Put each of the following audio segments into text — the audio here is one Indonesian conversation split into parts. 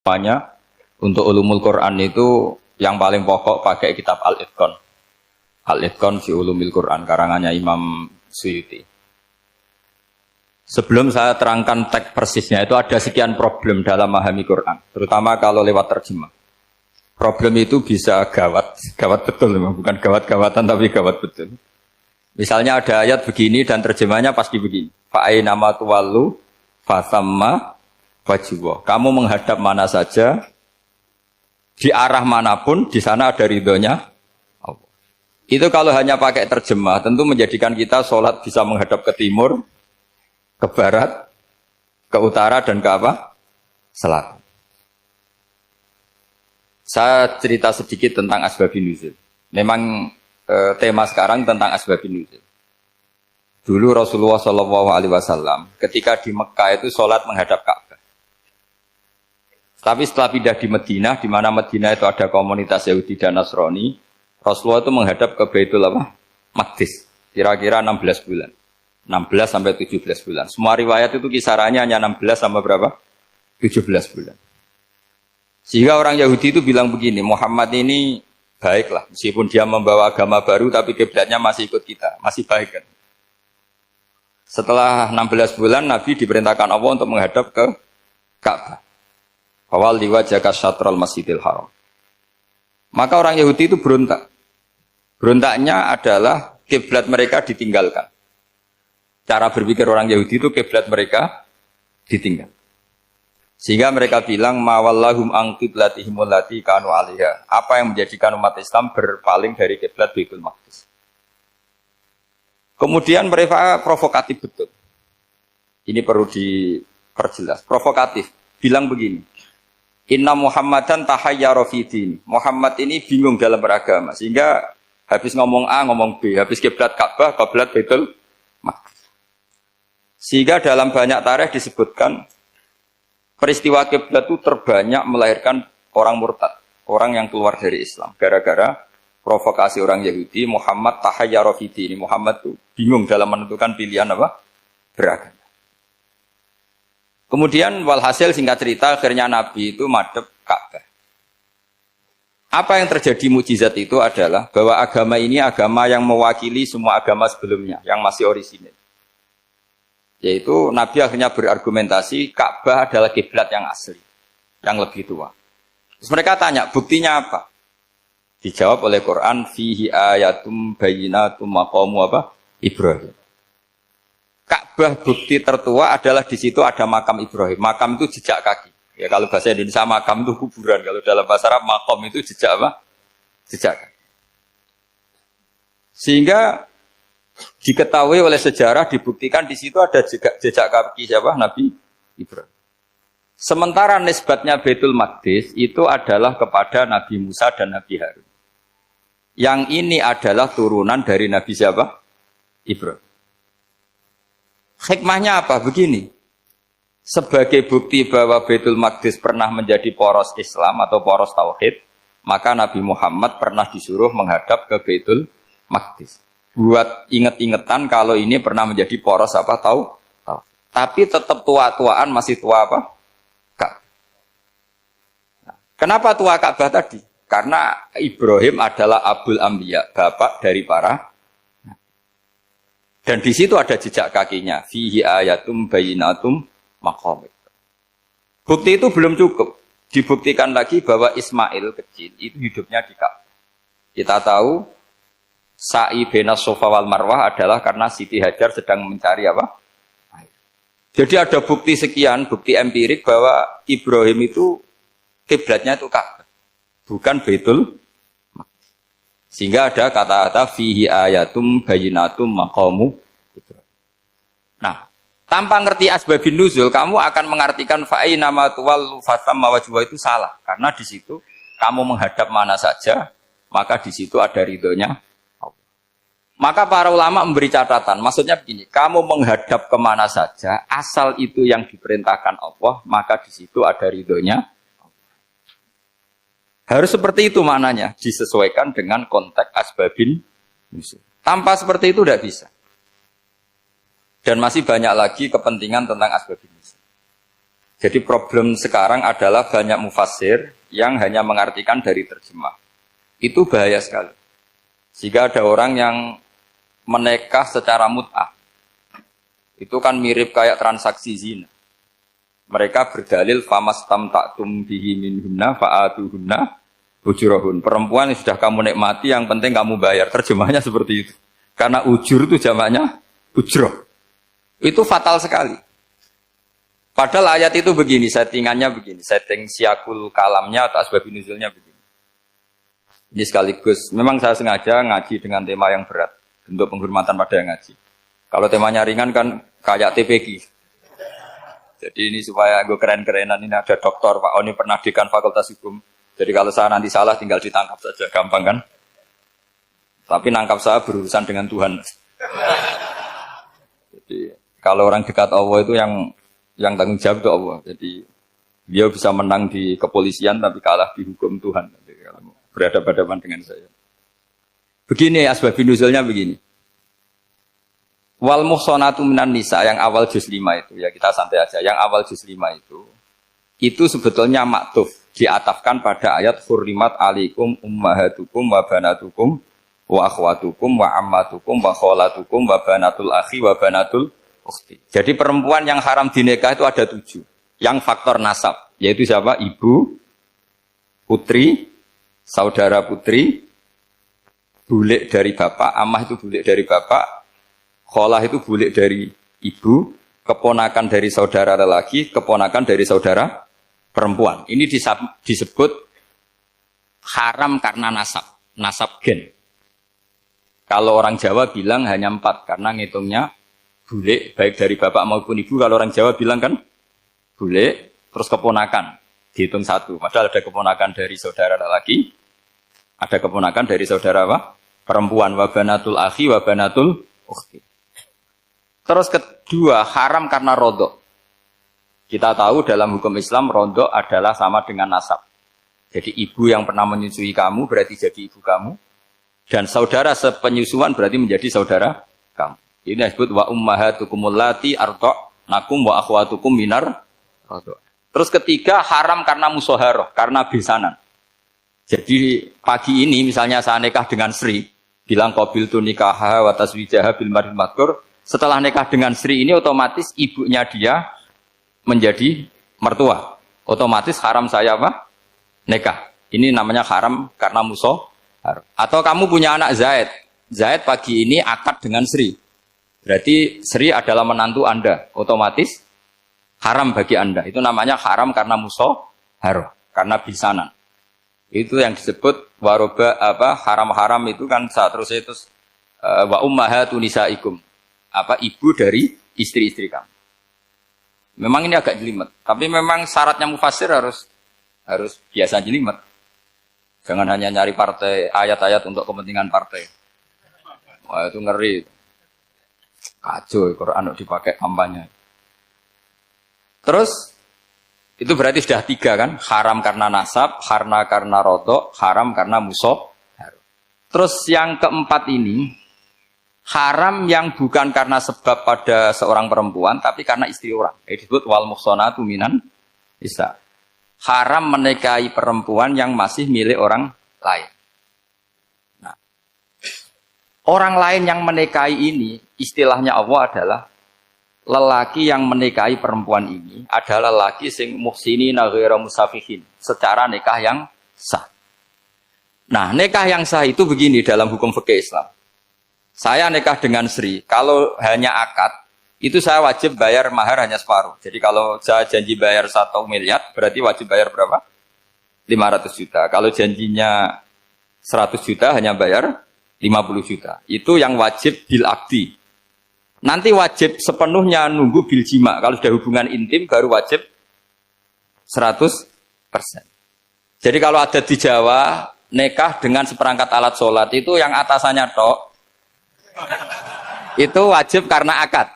Semuanya untuk ulumul Quran itu yang paling pokok pakai kitab Al-Itqan. Al-Itqan fi ulumil Quran karangannya Imam Suyuti. Sebelum saya terangkan teks persisnya itu ada sekian problem dalam memahami Quran, terutama kalau lewat terjemah. Problem itu bisa gawat betul, bukan gawat-gawatan tapi gawat betul. Misalnya ada ayat begini dan terjemahnya pasti begini. Fa'aina ma tuwallu fasamma wajibah. Kamu menghadap mana saja, di arah manapun, di sana ada ridhonya Allah. Itu kalau hanya pakai terjemah, tentu menjadikan kita sholat bisa menghadap ke timur, ke barat, ke utara, dan ke apa? Selatan. Saya cerita sedikit tentang asbabun nuzul. Memang tema sekarang tentang asbabun nuzul. Dulu Rasulullah SAW ketika di Mekah itu sholat menghadap Ka'bah. Tapi setelah pindah di Madinah, di mana Madinah itu ada komunitas Yahudi dan Nasrani, Rasulullah itu menghadap ke Baitul Maqdis, kira-kira 16 bulan. 16 sampai 17 bulan. Semua riwayat itu kisarannya hanya 16 sampai berapa? 17 bulan. Sehingga orang Yahudi itu bilang begini, Muhammad ini baiklah, meskipun dia membawa agama baru, tapi kiblatnya masih ikut kita, masih baik kan. Setelah 16 bulan, Nabi diperintahkan Allah untuk menghadap ke Ka'bah. Awal liwajaka syatral masjidil haram. Maka orang Yahudi itu berontak. Berontaknya adalah kiblat mereka ditinggalkan. Cara berpikir orang Yahudi itu kiblat mereka ditinggal. Sehingga mereka bilang mawallahum an qiblatihim allati kanu 'alaiha. Apa yang menjadikan umat Islam berpaling dari kiblat Baitul Maqdis? Kemudian mereka provokatif betul. Ini perlu diperjelas. Provokatif. Bilang begini. Inna Muhammadan tahayyara fi din. Muhammad ini bingung dalam beragama. Sehingga habis ngomong A, ngomong B. Habis kiblat Ka'bah, kiblat Baitul Maqdis. Sehingga dalam banyak tarikh disebutkan peristiwa kiblat itu terbanyak melahirkan orang murtad, orang yang keluar dari Islam. Gara-gara provokasi orang Yahudi, Muhammad tahayyara fi dini. Muhammad itu bingung dalam menentukan pilihan apa? Beragama. Kemudian walhasil singkat cerita akhirnya Nabi itu madhep Ka'bah. Apa yang terjadi mukjizat itu adalah bahwa agama ini agama yang mewakili semua agama sebelumnya yang masih orisinil. Yaitu Nabi akhirnya berargumentasi Ka'bah adalah kiblat yang asli, yang lebih tua. Terus mereka tanya, buktinya apa? Dijawab oleh Quran, fihi ayatum bayyinatum maqamu apa? Ibrahim. Ka'bah bukti tertua adalah di situ ada makam Ibrahim. Makam itu jejak kaki. Ya kalau bahasa Indonesia makam itu kuburan, kalau dalam bahasa Arab maqam itu jejak apa? Jejak kaki. Sehingga diketahui oleh sejarah, dibuktikan di situ ada jejak kaki siapa? Nabi Ibrahim. Sementara nisbatnya Baitul Maqdis itu adalah kepada Nabi Musa dan Nabi Harun. Yang ini adalah turunan dari Nabi siapa? Ibrahim. Hikmahnya apa? Begini. Sebagai bukti bahwa Baitul Maqdis pernah menjadi poros Islam atau poros Tauhid, maka Nabi Muhammad pernah disuruh menghadap ke Baitul Maqdis. Buat inget-ingetan kalau ini pernah menjadi poros apa tahu. Tapi tetap tua-tuaan masih tua apa? Ka'bah. Nah, kenapa tua Ka'bah tadi? Karena Ibrahim adalah Abul Anbiya, bapak dari para. Dan di situ ada jejak kakinya. Fihi ayatum bayyinatum maqam. Bukti itu belum cukup. Dibuktikan lagi bahwa Ismail kecil itu hidupnya di Ka'bah. Kita tahu sa'i bainas Safa wal Marwah adalah karena Siti Hajar sedang mencari apa? Air. Jadi ada bukti sekian, bukti empirik bahwa Ibrahim itu kiblatnya itu Ka'bah, bukan Baitul Maqdis. Sehingga ada kata-kata fihi ayatum bayyinatum maqamu Ibrahim. Nah, tanpa ngerti asbabun nuzul, kamu akan mengartikan fa'ina ma tuwallu fasamma wajhu itu salah, karena di situ kamu menghadap mana saja, maka di situ ada ridhonya. Maka para ulama memberi catatan, maksudnya begini, kamu menghadap kemana saja, asal itu yang diperintahkan Allah, maka di situ ada ridhonya. Harus seperti itu maknanya, disesuaikan dengan konteks asbabin nuzul. Tanpa seperti itu tidak bisa. Dan masih banyak lagi kepentingan tentang asbabin nuzul. Jadi problem sekarang adalah banyak mufassir yang hanya mengartikan dari terjemah. Itu bahaya sekali. Jika ada orang yang menikah secara mut'ah, itu kan mirip kayak transaksi zina. Mereka berdalil famastam ta'tum bihi minhunna fa'atuhunna ujurahun. Perempuan yang sudah kamu nikmati, yang penting kamu bayar. Terjemahnya seperti itu. Karena ujur itu jamaknya ujroh. Itu fatal sekali. Padahal ayat itu begini, settingannya begini. Setting siakul kalamnya atau asbab nuzulnya begini. Ini sekaligus, memang saya sengaja ngaji dengan tema yang berat. Untuk penghormatan pada yang ngaji. Kalau temanya ringan kan kayak TPG. Jadi ini supaya gue keren-kerenan, ini ada doktor, Pak Oni pernah dekan Fakultas Hukum. Jadi kalau saya nanti salah tinggal ditangkap saja, gampang kan? Tapi nangkap saya berurusan dengan Tuhan. Jadi kalau orang dekat Allah itu yang tanggung jawab itu Allah. Jadi dia bisa menang di kepolisian tapi kalah di hukum Tuhan. Jadi kalau berhadapan-hadapan dengan saya. Begini asbabun nuzulnya begini. Wal muhsanatu minan nisa yang awal juz 5 itu ya kita santai aja. Yang awal juz 5 itu sebetulnya maktuf diatafkan pada ayat hurrimat alaikum ummahatukum wa banatukum wa akhwatukum wa ammatukum wa kholatukum wa banatul akhi wa banatul ukhti. Jadi perempuan yang haram dinikah itu ada 7. Yang faktor nasab yaitu siapa? Ibu, putri, saudara putri, bulik dari bapak, amah itu bulik dari bapak, kholah itu bulik dari ibu, keponakan dari saudara lelaki, keponakan dari saudara perempuan. Ini disebut haram karena nasab gen. Kalau orang Jawa bilang hanya 4, karena ngitungnya bulik, baik dari bapak maupun ibu. Kalau orang Jawa bilang kan bulik, terus keponakan, dihitung 1. Padahal ada keponakan dari saudara lelaki, ada keponakan dari saudara apa? Perempuan, wabanatul akhi, wabanatul ukhti. Terus kedua, haram karena rodok. Kita tahu dalam hukum Islam, rodok adalah sama dengan nasab. Jadi ibu yang pernah menyusui kamu berarti jadi ibu kamu. Dan saudara sepenyusuan berarti menjadi saudara kamu. Ini disebut wa ummahatukumul lati arda'nakum wa akhwatukum minar rodok. Terus ketiga, haram karena musoharoh, karena besanan. Jadi pagi ini misalnya saya nikah dengan Sri, bilang qabil tu nikaha wa taswijaha bil maril madkur. Setelah nikah dengan Sri ini otomatis ibunya dia menjadi mertua. Otomatis haram saya apa? Nikah. Ini namanya haram karena musuh. Atau kamu punya anak Zaid. Zaid pagi ini akad dengan Sri. Berarti Sri adalah menantu Anda. Otomatis haram bagi Anda. Itu namanya haram karena musuh haram. Karena bisanan. Itu yang disebut waroba apa haram-haram itu kan seterusnya itu wa ummahatu nisaikum. Apa ibu dari istri-istri kamu. Memang ini agak jelimet, tapi memang syaratnya mufassir harus biasa jelimet. Jangan hanya nyari partai ayat-ayat untuk kepentingan partai. Wah itu ngeri. Kacau Quran dipakai kampanye. Terus itu berarti sudah 3 kan? Haram karena nasab, karena rodok, haram karena musuh. Terus yang keempat ini haram yang bukan karena sebab pada seorang perempuan, tapi karena istri orang. Disebut wal muhsanatu minan nisa. Haram menikahi perempuan yang masih milik orang lain. Nah, orang lain yang menikahi ini, istilahnya Allah adalah lelaki yang menikahi perempuan ini adalah lelaki sing muhsinina ghairu musafihin, secara nikah yang sah. Nah, nikah yang sah itu begini dalam hukum fikih Islam. Saya nikah dengan Sri, kalau hanya akad, itu saya wajib bayar mahar hanya separuh. Jadi kalau saya janji bayar 1 miliar, berarti wajib bayar berapa? 500 juta. Kalau janjinya 100 juta, hanya bayar 50 juta. Itu yang wajib bil akdi. Nanti wajib sepenuhnya nunggu bil jima. Kalau sudah hubungan intim, baru wajib 100%. Jadi kalau ada di Jawa, nikah dengan seperangkat alat sholat, itu yang atasannya tok, itu wajib karena akad.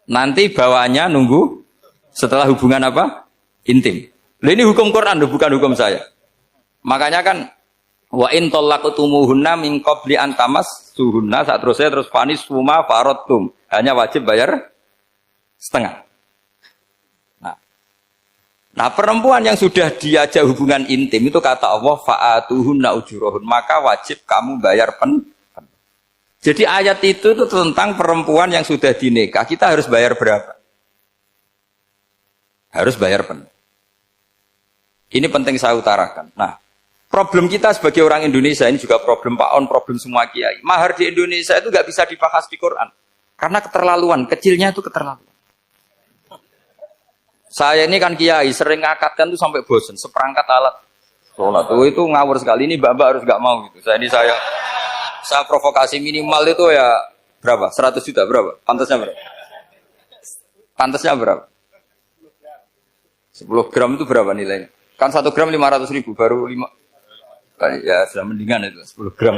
Nanti bawahnya nunggu setelah hubungan apa? Intim. Loh, ini hukum Quran, bukan hukum saya. Makanya kan wa in talaqtumuhunna min qabli an tamassuhunna, saat terus fanis suma faradtum. Hanya wajib bayar setengah. Nah, Nah, perempuan yang sudah diajak hubungan intim itu kata Allah fa'atuhunna ujurahun, maka wajib kamu bayar Jadi ayat itu tuh tentang perempuan yang sudah dinikah, kita harus bayar berapa? Harus bayar penuh. Ini penting saya utarakan. Nah, problem kita sebagai orang Indonesia, ini juga problem Pak On, problem semua kiai. Mahar di Indonesia itu nggak bisa dibahas di Quran. Karena keterlaluan, kecilnya itu keterlaluan. Saya ini kan kiai, sering ngakatkan tuh sampai bosen, seperangkat alat sholat. Itu ngawur sekali, ini mbak-mbak harus nggak mau gitu. Saya provokasi minimal itu ya berapa? 100 juta berapa? Pantasnya berapa? Pantasnya berapa? 10 gram itu berapa nilainya? Kan 1 gram 500.000, baru 5. Ya sudah mendingan itu 10 gram.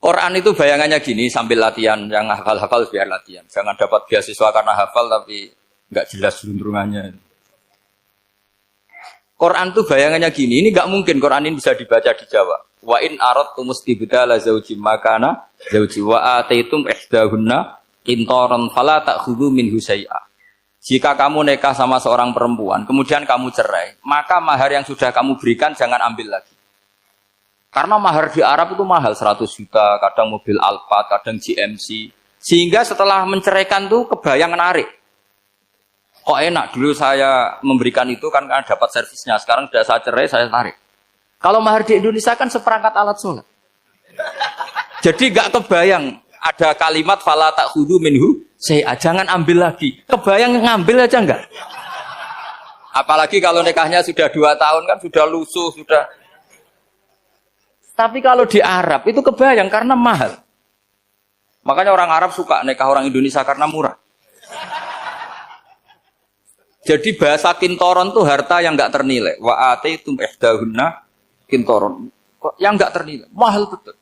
Quran itu bayangannya gini, sambil latihan, yang hafal-hafal biar latihan. Jangan dapat beasiswa karena hafal tapi nggak jelas jeluntrungannya. Quran tuh bayangannya gini, ini nggak mungkin Quran ini bisa dibaca di Jawa. Wa in aradtum istibdala zaujim makana zauji wa ataitum ihdahunna qintaran fala ta'khudhu minhu syai'a. Jika kamu nikah sama seorang perempuan, kemudian kamu cerai, maka mahar yang sudah kamu berikan jangan ambil lagi. Karena mahar di Arab itu mahal, 100 juta, kadang mobil Alphard, kadang GMC. Sehingga setelah menceraikan tuh kebayang menarik. Kok enak, dulu saya memberikan itu kan karena dapat servisnya. Sekarang sudah saya cerai, saya tarik. Kalau mahar di Indonesia kan seperangkat alat sholat. Jadi gak kebayang ada kalimat fala ta'khudhu minhu syai'a, jangan ambil lagi. Kebayang ngambil aja enggak? Apalagi kalau nikahnya sudah 2 tahun kan sudah lusuh, sudah. Tapi kalau di Arab itu kebayang karena mahal. Makanya orang Arab suka nikah orang Indonesia karena murah. Jadi bahasa kintoron itu harta yang enggak ternilai. Wa ataitum ihdahunna kintoron. Yang enggak ternilai, mahal betul.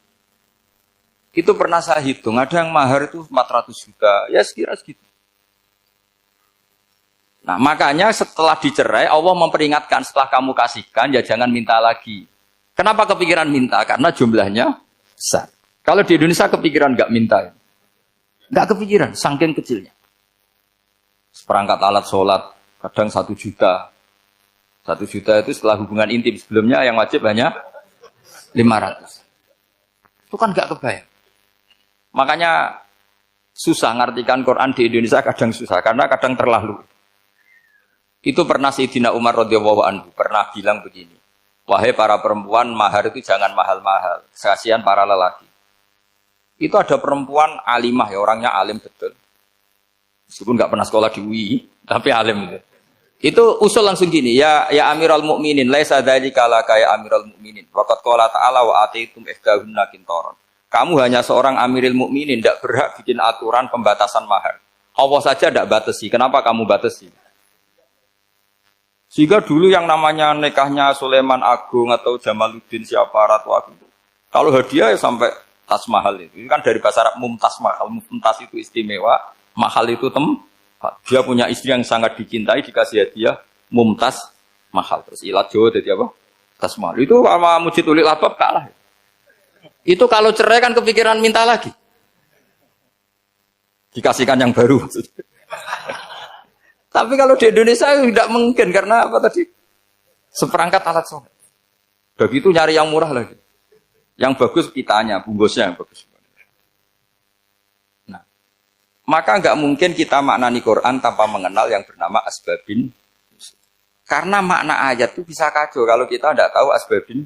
Itu pernah saya hitung, ada yang mahar itu 400 juta, ya sekira segitu. Nah, makanya setelah dicerai, Allah memperingatkan setelah kamu kasihkan, ya jangan minta lagi. Kenapa kepikiran minta? Karena jumlahnya besar. Kalau di Indonesia kepikiran enggak minta. Enggak kepikiran, saking kecilnya. Seperangkat alat sholat, kadang 1 juta. 1 juta itu setelah hubungan intim. Sebelumnya yang wajib hanya 500. Itu kan enggak kebayang. Makanya susah ngartikan Quran di Indonesia, kadang susah. Karena kadang terlalu. Itu pernah Sayyidina Umar radhiyallahu anhu pernah bilang begini. Wahai para perempuan, mahar itu jangan mahal-mahal. Kasihan para lelaki. Itu ada perempuan alimah, ya orangnya alim betul. Meskipun nggak pernah sekolah di UI, tapi alim itu. Itu usul langsung gini, ya Amirul Mukminin, laisa dzalika laka ya Amirul Mukminin. Waqad qala ta'ala wa ataitum ihdahunna qintaran. Kamu hanya seorang Amirul Mukminin, tidak berhak bikin aturan pembatasan mahar. Allah saja tidak batasi. Kenapa kamu batasi? Sehingga dulu yang namanya nikahnya Sulaiman Agung atau Jamaluddin siapa Ratu Agung, kalau hadiah ya sampai tas mahal itu. Ini kan dari bahasa Arab mumtaz mahal. Mumtaz itu istimewa, mahal itu tempat. Dia punya istri yang sangat dicintai, dikasih hadiah mumtaz mahal. Terus ilat Jawa jadi apa? Tas mahal. Itu sama Mujid Ulil Albab kalah. Itu kalau cerai kan kepikiran minta lagi. Dikasihkan yang baru. Tapi kalau di Indonesia tidak mungkin karena apa tadi? Seperangkat alat sholat. Begitu nyari yang murah lagi. Yang bagus kitanya, bungkusnya yang bagus. Nah, maka nggak mungkin kita maknani Quran tanpa mengenal yang bernama asbabin. Karena makna ayat itu bisa kacau kalau kita tidak tahu asbabin.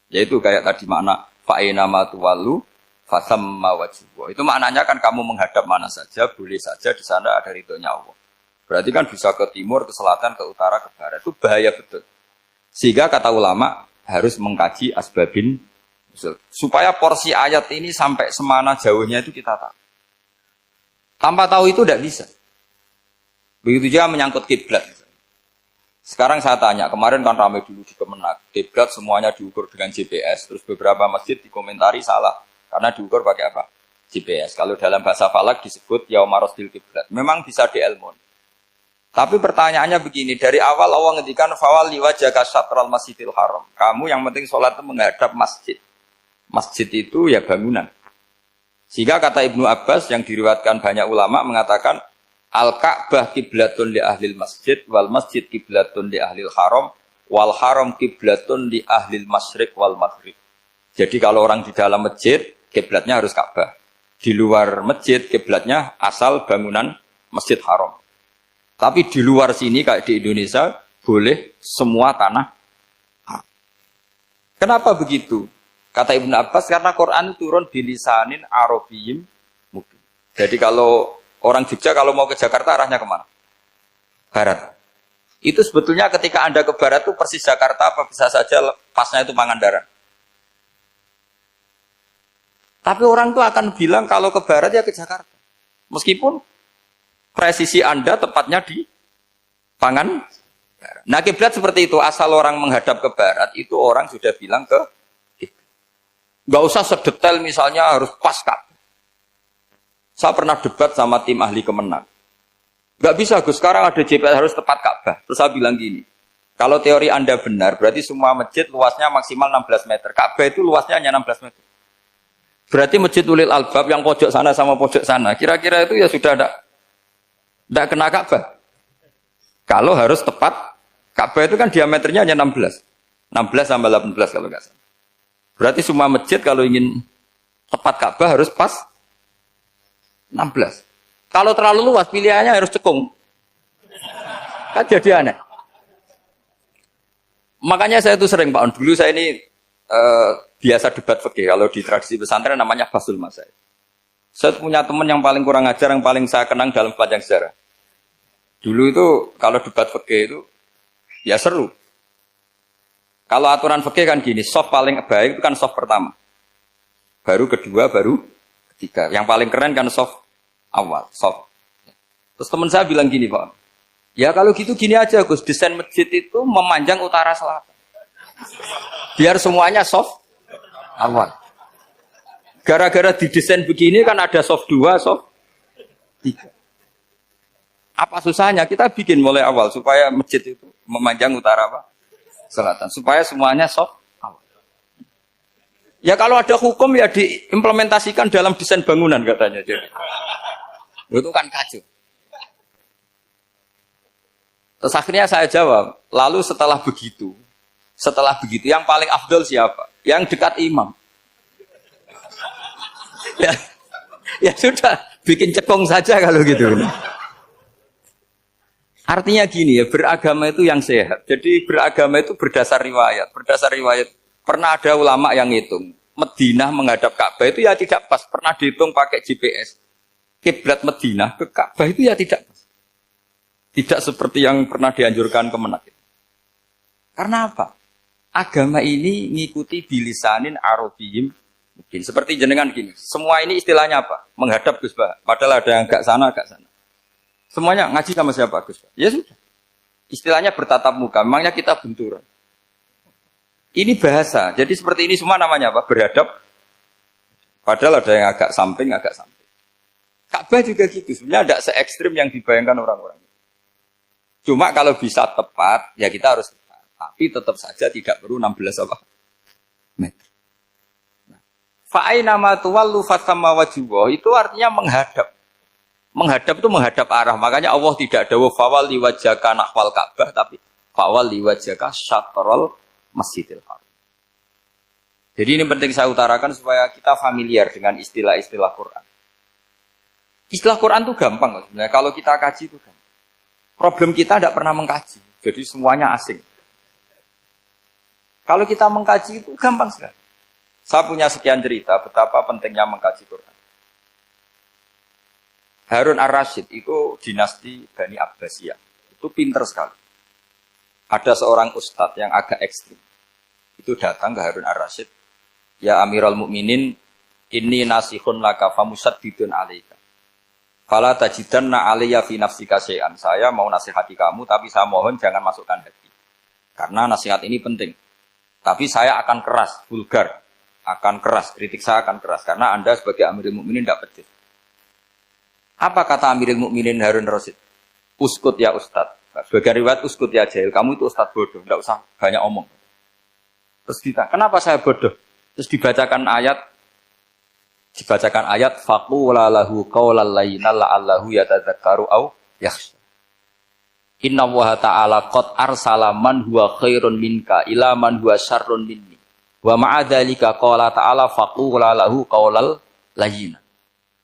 Yaitu kayak tadi makna fa'ina ma tuwallu fasamma wajhu. Itu maknanya kan kamu menghadap mana saja, boleh saja di sana ada ridhonya Allah. Berarti kan bisa ke timur, ke selatan, ke utara, ke barat. Itu bahaya betul. Sehingga kata ulama harus mengkaji asbabin supaya porsi ayat ini sampai semana jauhnya itu kita tahu. Tanpa tahu itu tidak bisa. Begitu juga menyangkut kiblat. Sekarang saya tanya, kemarin kan ramai dulu di Kemenak, kiblat semuanya diukur dengan GPS, terus beberapa masjid dikomentari salah karena diukur pakai apa? GPS. Kalau dalam bahasa falak disebut yaumarosdil kiblat. Memang bisa diilmun. Tapi pertanyaannya begini, dari awal Allah ngendikan fawalli wajhaka syatral masjidil haram. Kamu yang penting sholat itu menghadap masjid. Masjid itu ya bangunan. Sehingga kata Ibnu Abbas yang diriwayatkan banyak ulama mengatakan Al-Ka'bah kiblatun li ahlil masjid wal masjid kiblatun li ahlil haram wal haram kiblatun li ahlil masyriq wal maghrib. Jadi kalau orang di dalam masjid kiblatnya harus Ka'bah. Di luar masjid kiblatnya asal bangunan Masjid Haram. Tapi di luar sini kayak di Indonesia boleh semua tanah. Kenapa begitu? Kata Ibnu Abbas karena Quran turun bilisanin Arabiyyin mubin. Jadi kalau orang Jogja kalau mau ke Jakarta arahnya kemana? Barat. Itu sebetulnya ketika Anda ke barat itu persis Jakarta apa bisa saja pasnya itu Pangandaran. Tapi orang itu akan bilang kalau ke barat ya ke Jakarta. Meskipun presisi Anda tepatnya di Pangandaran. Nah kiblat seperti itu, asal orang menghadap ke barat itu orang sudah bilang ke kiblat. Gak usah sedetail misalnya harus pas Ka'bah. Saya pernah debat sama tim ahli Kemenang. Gak bisa Gus, sekarang ada GPS harus tepat Ka'bah. Terus saya bilang gini, kalau teori Anda benar, berarti semua masjid luasnya maksimal 16 meter. Ka'bah itu luasnya hanya 16 meter. Berarti masjid Ulil Albab yang pojok sana sama pojok sana, kira-kira itu ya sudah tidak kena Ka'bah. Kalau harus tepat, Ka'bah itu kan diameternya hanya 16. 16 sampai 18 kalau nggak salah. Berarti semua masjid kalau ingin tepat Ka'bah harus pas 16. Kalau terlalu luas pilihannya harus cekung. Kan jadi aneh. Makanya saya itu sering Pak On. Dulu saya ini biasa debat fikih. Kalau di tradisi pesantren namanya Basul Masail. Saya punya teman yang paling kurang ajar, yang paling saya kenang dalam sepanjang sejarah. Dulu itu kalau debat fikih itu ya seru. Kalau aturan fikih kan gini, soft paling baik itu kan soft pertama. Baru kedua, baru ketiga. Yang paling keren kan soft awal, soft. Terus teman saya bilang gini Pak, ya kalau gitu gini aja Gus, desain masjid itu memanjang utara selatan. Biar semuanya soft awal. Gara-gara didesain begini kan ada soft 2, soft 3. Apa susahnya? Kita bikin mulai awal supaya masjid itu memanjang utara apa? Selatan. Supaya semuanya soft awal. Ya kalau ada hukum ya diimplementasikan dalam desain bangunan katanya. Jadi. Itu kan kacau. Terus akhirnya saya jawab, lalu setelah begitu yang paling afdol siapa? Yang dekat imam. Ya sudah, bikin cekong saja kalau gitu. Artinya gini ya, beragama itu yang sehat. Jadi beragama itu berdasar riwayat. Berdasar riwayat, pernah ada ulama yang ngitung. Madinah menghadap Ka'bah itu ya tidak pas. Pernah dihitung pakai GPS. Kiblat Madinah ke Ka'bah itu ya tidak pas. Tidak seperti yang pernah dianjurkan Kemenak. Karena apa? Agama ini ngikuti bilisanin Arabiyyin mungkin. Seperti jenengan gini. Semua ini istilahnya apa? Menghadap Gus Bah. Padahal ada yang agak sana, agak sana. Semuanya ngaji sama siapa Gus Bah? Ya sudah. Istilahnya bertatap muka. Memangnya kita benturan. Ini bahasa. Jadi seperti ini semua namanya apa? Berhadap. Padahal ada yang agak samping, agak samping. Ka'bah juga gitu, sebenarnya tidak se-ekstrim yang dibayangkan orang-orang. Cuma kalau bisa tepat, ya kita harus tepat. Tapi tetap saja tidak perlu 16 apa? Meter. Fa'aina ma tuwallu fathamma wajhullah itu artinya menghadap. Menghadap itu menghadap arah. Makanya Allah tidak dawuh fawalli wajhaka nahwal Ka'bah, tapi fawalli wajhaka syatrul Masjidil Haram. Jadi ini penting saya utarakan supaya kita familiar dengan istilah-istilah Quran. Istilah Quran itu gampang. Sebenarnya. Kalau kita kaji itu gampang. Problem kita tidak pernah mengkaji. Jadi semuanya asing. Kalau kita mengkaji itu gampang sekali. Saya punya sekian cerita betapa pentingnya mengkaji Quran. Harun ar-Rasyid itu dinasti Bani Abbasiyah. Itu pinter sekali. Ada seorang ustadz yang agak ekstrim. Itu datang ke Harun ar-Rasyid. Ya Amirul Mukminin, inni nasihun laka famusaddidun alaika. Fala tajidanna alayya fi nafsika syai'an. Saya mau nasihati kamu, tapi saya mohon jangan masukkan hati. Karena nasihat ini penting. Tapi saya akan keras, vulgar. Akan keras, kritik saya akan keras. Karena Anda sebagai Amirul Mukminin tidak pedes. Apa kata Amirul Mukminin Harun ar-Rasyid? Uskut ya Ustadz. Sebagai riwayat uskut ya jahil. Kamu itu Ustadz bodoh, tidak usah banyak omong. Terus kita, kenapa saya bodoh? Terus dibacakan ayat faqula lahu qawlan layyina la'allahu yatadzakkaru aw yakhsha. Inna Allaha ta'ala qad arsala man huwa khairun minka ila man huwa syarrun minni. Wa ma'a dzalika qala ta'ala faqula lahu qaulal layyin.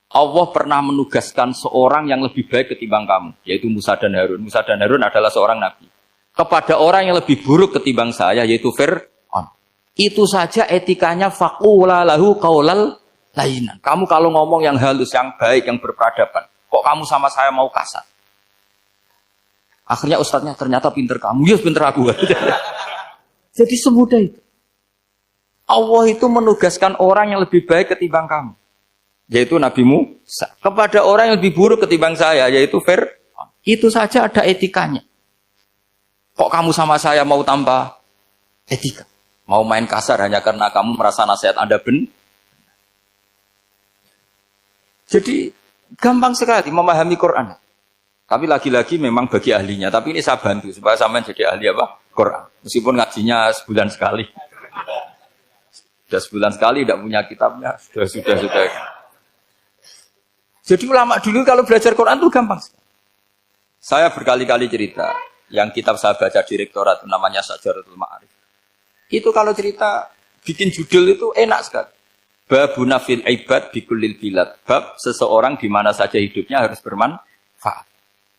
Allah pernah menugaskan seorang yang lebih baik ketimbang kamu, yaitu Musa dan Harun. Musa dan Harun adalah seorang nabi. Kepada orang yang lebih buruk ketimbang saya, yaitu Fir'aun. Itu saja etikanya faqula lahu qaulal layyin. Kamu kalau ngomong yang halus, yang baik, yang berperadaban, kok kamu sama saya mau kasar? Akhirnya ustadznya ternyata pinter kamu, ya pinter aku. Jadi semudah itu. Allah itu menugaskan orang yang lebih baik ketimbang kamu, yaitu Nabi Musa. Kepada orang yang lebih buruk ketimbang saya, yaitu Fir'aun. Itu saja ada etikanya. Kok kamu sama saya mau tanpa etika? Mau main kasar hanya karena kamu merasa nasihat Anda benar? Jadi gampang sekali memahami Quran. Tapi lagi-lagi memang bagi ahlinya. Tapi ini saya bantu supaya sampean jadi ahli apa? Quran. Meskipun ngajinya sebulan sekali. Sudah sebulan sekali tidak punya kitabnya. Sudah. Jadi ulama dulu kalau belajar Quran itu gampang. Saya berkali-kali cerita. Yang kitab saya baca di rektorat namanya Syajaratul Ma'arif. Itu kalau cerita bikin judul itu enak sekali. Babuna fil ibad bikullil bilad. Bab seseorang di mana saja hidupnya harus bermanfaat.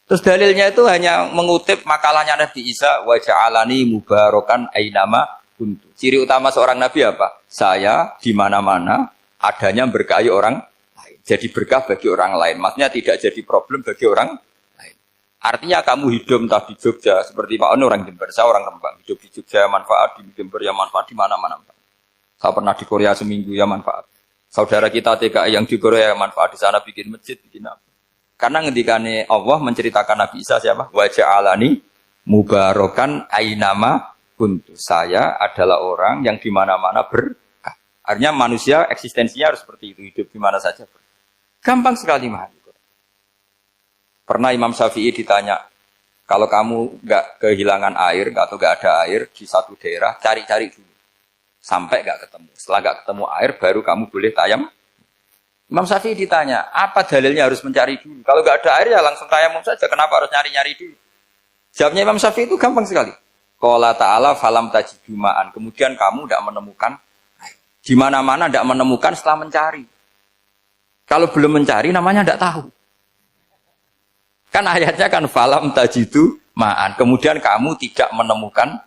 Terus dalilnya itu hanya mengutip makalahnya Nabi Isa, wa ja'alani mubarakan ainama kuntu. Ciri utama seorang nabi apa? Saya di mana-mana adanya berkahi orang lain. Jadi berkah bagi orang lain. Maksudnya tidak jadi problem bagi orang lain. Artinya kamu hidup entah di Jogja seperti Pak Ono orang Jember, saya orang Rembang. Hidup di Jogja manfaat, di Jember ya manfaat, di mana-mana. Saya pernah di Korea seminggu ya manfaat. Saudara kita TKI yang di Korea manfaat, di sana bikin masjid, bikin apa. Karena ngendikane Allah menceritakan Nabi Isa siapa? Wa ja'alani mubarakan ainama kuntu. Saya adalah orang yang di mana-mana berkah. Artinya manusia eksistensinya harus seperti itu, hidup di mana saja. Gampang sekali memahami. Pernah Imam Syafi'i ditanya, kalau kamu nggak kehilangan air atau nggak ada air di satu daerah, cari-cari dulu. Sampai nggak ketemu. Setelah nggak ketemu air, baru kamu boleh tayam. Imam Syafi'i ditanya, apa dalilnya harus mencari dulu? Kalau nggak ada air ya langsung tayamum saja. Kenapa harus nyari-nyari dulu? Jawabnya Imam Syafi'i itu gampang sekali. Qala ta'ala falam tajidu ma'an. Kemudian kamu tidak menemukan air. Di mana-mana tidak menemukan setelah mencari. Kalau belum mencari namanya tidak tahu. Kan ayatnya kan falam tajidu ma'an. Kemudian kamu tidak menemukan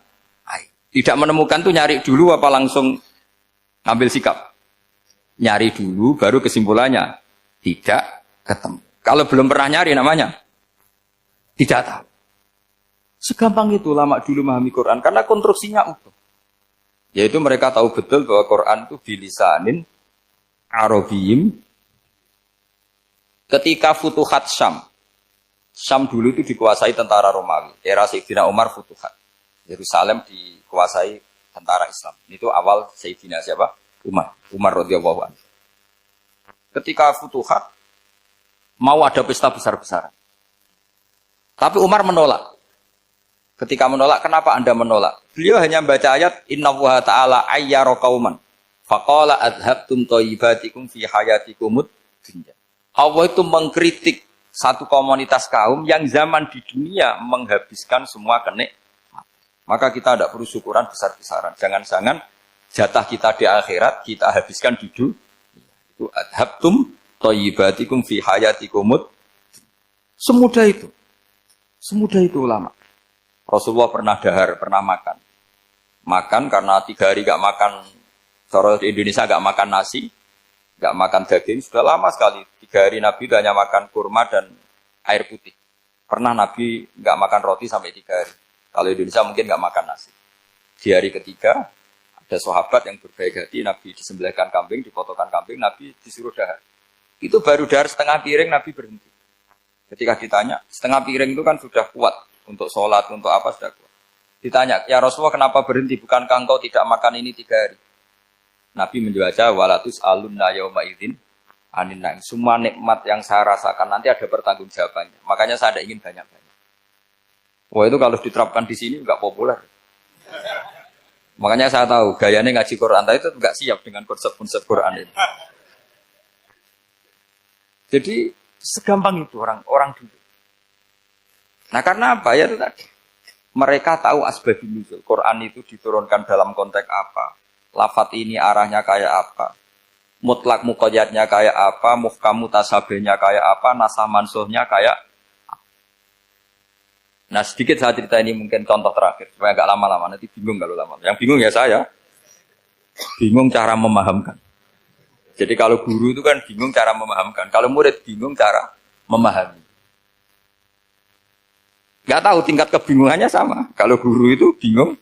air. Tidak menemukan tuh nyari dulu apa langsung ngambil sikap? Nyari dulu, baru kesimpulannya tidak ketemu. Kalau belum pernah nyari namanya tidak tahu. Segampang itu ulama dulu memahami Quran karena konstruksinya utuh. Yaitu mereka tahu betul bahwa Quran itu bilisanin Arabiyim. Ketika Futuhat Syam, Syam dulu itu dikuasai tentara Romawi. Era Sayyidina Umar Futuhat. Yerusalem dikuasai tentara Islam. Itu awal Sayyidina siapa? Umar radhiyallahu anhu. Ketika Futuhat mau ada pesta besar-besaran. Tapi Umar menolak. Ketika menolak, kenapa Anda menolak? Beliau hanya membaca ayat Innallaha ta'ala ayyara qauman faqala adhabtum thayyibatikum fi hayatikumud dunya. Allah itu mengkritik satu komunitas kaum yang zaman di dunia menghabiskan semua kenikmatan. Maka kita tidak perlu syukuran besar-besaran. Jangan-jangan jatah kita di akhirat kita habiskan di dunia. Itu adhabtum thayyibatikum fi hayatikumud. Semudah itu. Semudah itu ulama. Rasulullah pernah dahar, pernah makan. Makan karena 3 hari gak makan, cara di Indonesia gak makan nasi, gak makan daging, sudah lama sekali. 3 hari Nabi itu hanya makan kurma dan air putih. Pernah Nabi gak makan roti sampai 3 hari. Kalau Indonesia mungkin gak makan nasi. Di hari ketiga, ada sahabat yang berbaik hati, Nabi disembelihkan kambing, dipotongkan kambing, Nabi disuruh dahar. Itu baru dahar setengah piring, Nabi berhenti. Ketika ditanya, setengah piring itu kan sudah kuat. Untuk sholat, untuk apa sudah kuat. Ditanya, ya Rasulullah kenapa berhenti? Bukankah engkau tidak makan ini 3 hari? Nabi menjawab, walatus alunna yawma idzin anin naim. Semua nikmat yang saya rasakan nanti ada pertanggungjawabannya. Makanya saya tidak ingin banyak-banyak. Wah itu kalau diterapkan di sini nggak populer. Makanya saya tahu gayanya ngaji Quran itu nggak siap dengan konsep-konsep Quran ini. Jadi segampang itu orang dulu. Nah karena apa ya itu tadi. Mereka tahu asbabun nuzul. Quran itu diturunkan dalam konteks apa. Lafat ini arahnya kayak apa. Mutlak muqayyadnya kayak apa. Muhkam mutasabihnya kayak apa. Nasah mansuhnya kayak apa. Nah sedikit saya cerita ini mungkin contoh terakhir. Supaya agak lama-lama. Nanti bingung kalau lama. Yang bingung ya saya. Bingung cara memahamkan. Jadi kalau guru itu kan bingung cara memahamkan. Kalau murid bingung cara memahami. Gak tahu tingkat kebingungannya sama. Kalau guru itu bingung